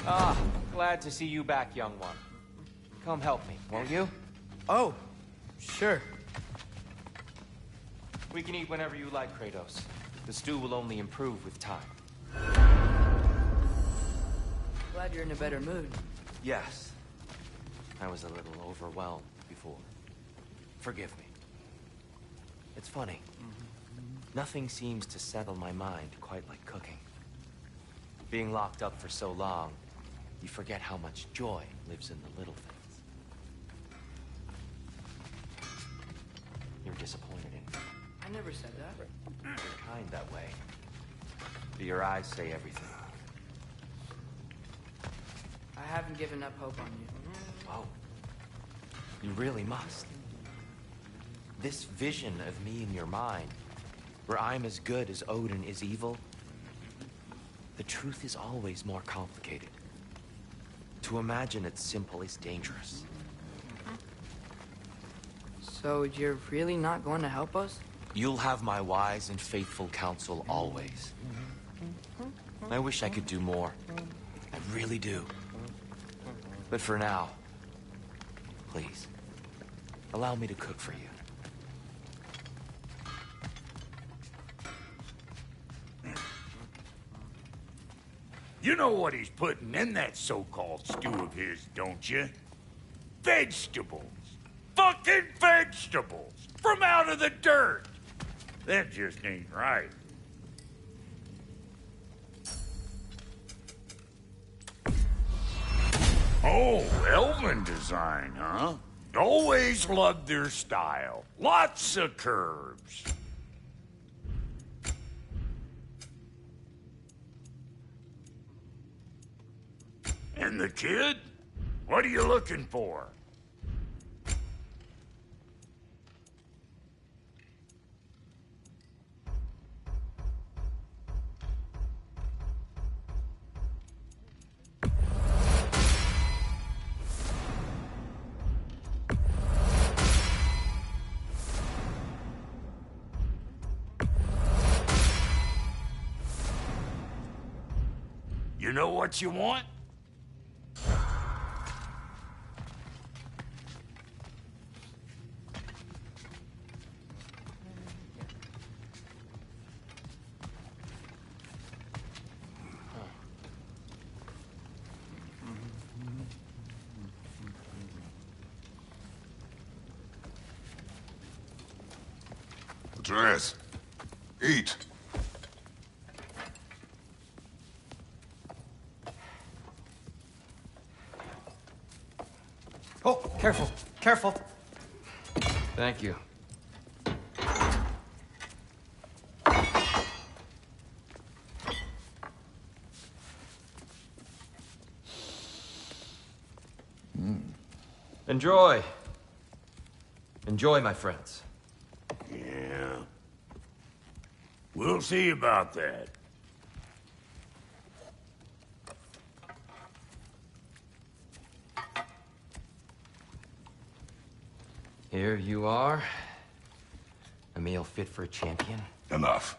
Ah, glad to see you back, young one. Come help me, won't you? Oh, sure. We can eat whenever you like, Kratos. The stew will only improve with time. Glad you're in a better mood. Yes. I was a little overwhelmed before. Forgive me. It's funny. Nothing seems to settle my mind quite like cooking. Being locked up for so long, you forget how much joy lives in the little things. You're disappointed in me. I never said that. You're kind that way. But your eyes say everything. I haven't given up hope on you. Oh. You really must. This vision of me in your mind, where I'm as good as Odin is evil, the truth is always more complicated. To imagine it's simple is dangerous. So you're really not going to help us? You'll have my wise and faithful counsel always. I wish I could do more. I really do. But for now, please, allow me to cook for you. You know what he's putting in that so-called stew of his, don't you? Vegetables. Fucking vegetables! From out of the dirt! That just ain't right. Oh, elven design, huh? Always loved their style. Lots of curves. And the kid? What are you looking for? You know what you want? Atreus, eat. Oh, careful, careful. Thank you. Enjoy. Enjoy, my friends. Yeah. We'll see about that. Here you are. A meal fit for a champion. Enough.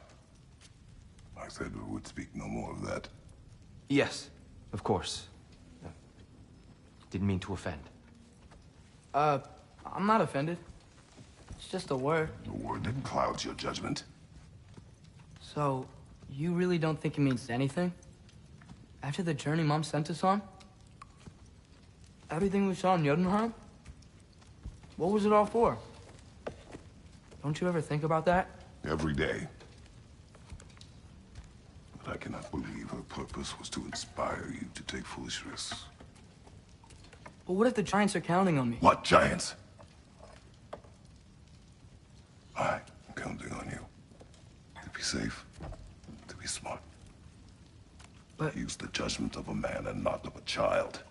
I said we would speak no more of that. Yes, of course. Didn't mean to offend. I'm not offended. It's just a word. The word that clouds your judgment. So, you really don't think it means anything? After the journey Mom sent us on? Everything we saw in Jotunheim? What was it all for? Don't you ever think about that? Every day. But I cannot believe her purpose was to inspire you to take foolish risks. But what if the Giants are counting on me? What Giants? I'm counting on you. To be safe, to be smart. But... use the judgment of a man and not of a child.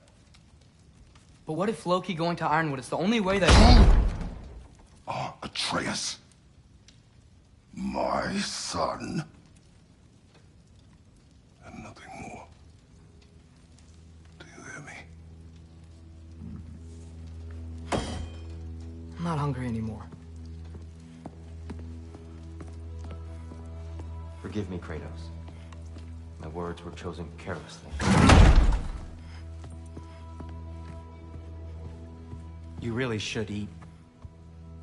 But what if Loki going to Ironwood is the only way that... Atreus. My son. And nothing more. Do you hear me? I'm not hungry anymore. Forgive me, Kratos. My words were chosen carelessly. You really should eat.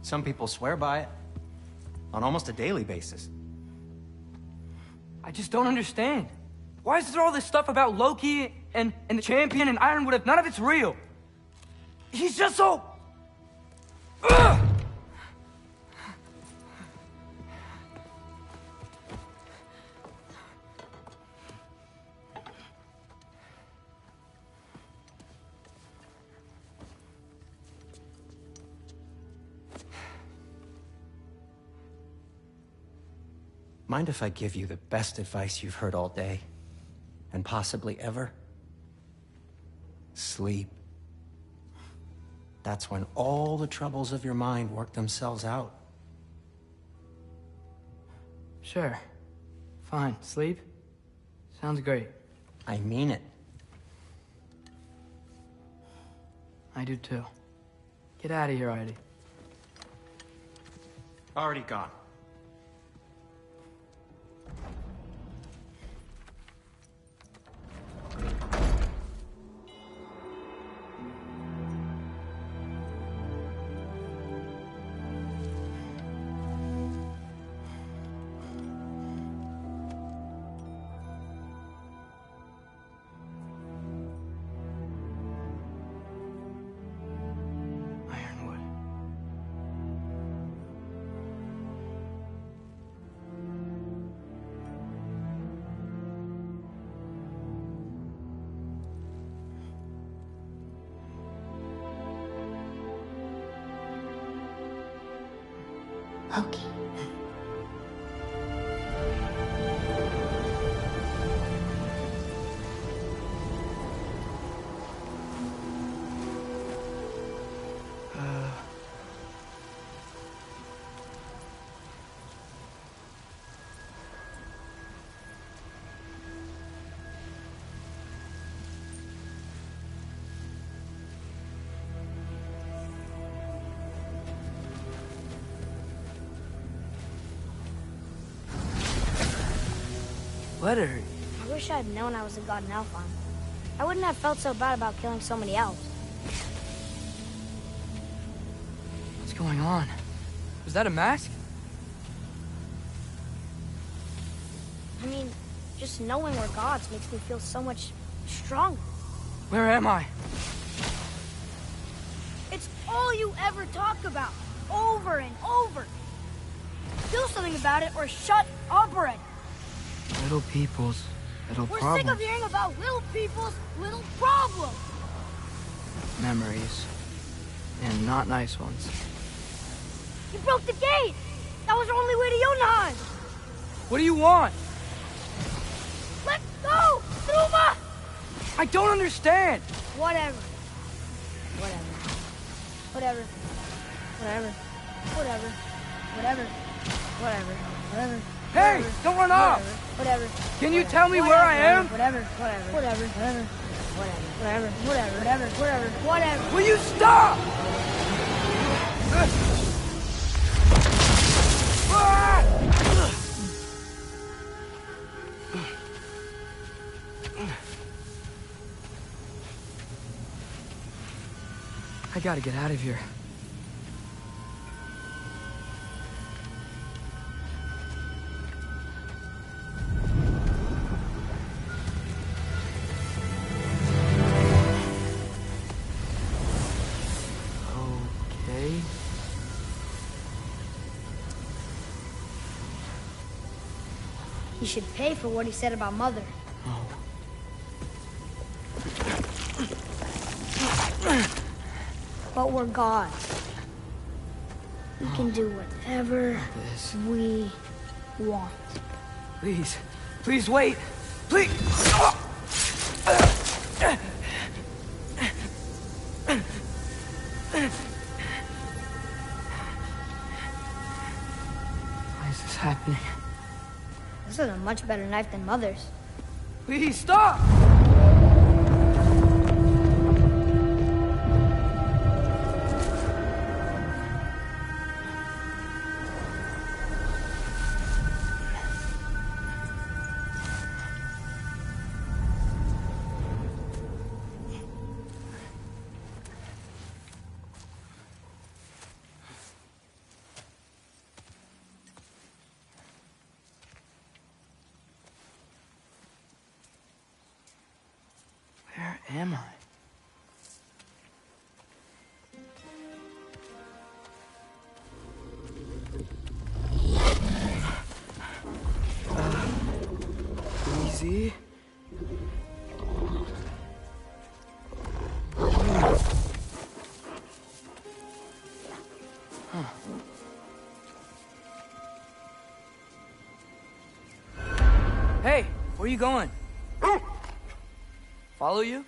Some people swear by it. On almost a daily basis. I just don't understand. Why is there all this stuff about Loki and the champion and Ironwood if none of it's real? He's just so... Ugh! Mind if I give you the best advice you've heard all day? And possibly ever? Sleep. That's when all the troubles of your mind work themselves out. Sure. Fine. Sleep? Sounds great. I mean it. I do too. Get out of here, Heidi. Already gone. Ironwood. Loki. What are you? I wish I had known I was a god in Alfheim. I wouldn't have felt so bad about killing so many elves. What's going on? Was that a mask? I mean, just knowing we're gods makes me feel so much stronger. Where am I? It's all you ever talk about, over and over. Do something about it or shut up already. Little people's little We're problems. sick of hearing about little people's little problems. Memories. And not nice ones. You broke the gate. That was our only way to Jotunheim. What do you want? Let's go, Thuma! I don't understand. Whatever. Whatever. Whatever. Whatever. Whatever. Whatever. Whatever. Whatever. Hey, Whatever. don't run off. Whatever. Can you Whatever. tell me where I am? Whatever. Whatever. Whatever. Whatever. Whatever. Whatever. Whatever. Whatever. Whatever. Will you stop? I gotta get out of here. Okay. He should pay for what he said about Mother. Oh. But we're gods. We can do whatever we want. Please. Please wait. Please. Why is this happening? This is a much better knife than Mother's. Please stop! Where am I? Easy. Huh. Hey, where you going? Follow you?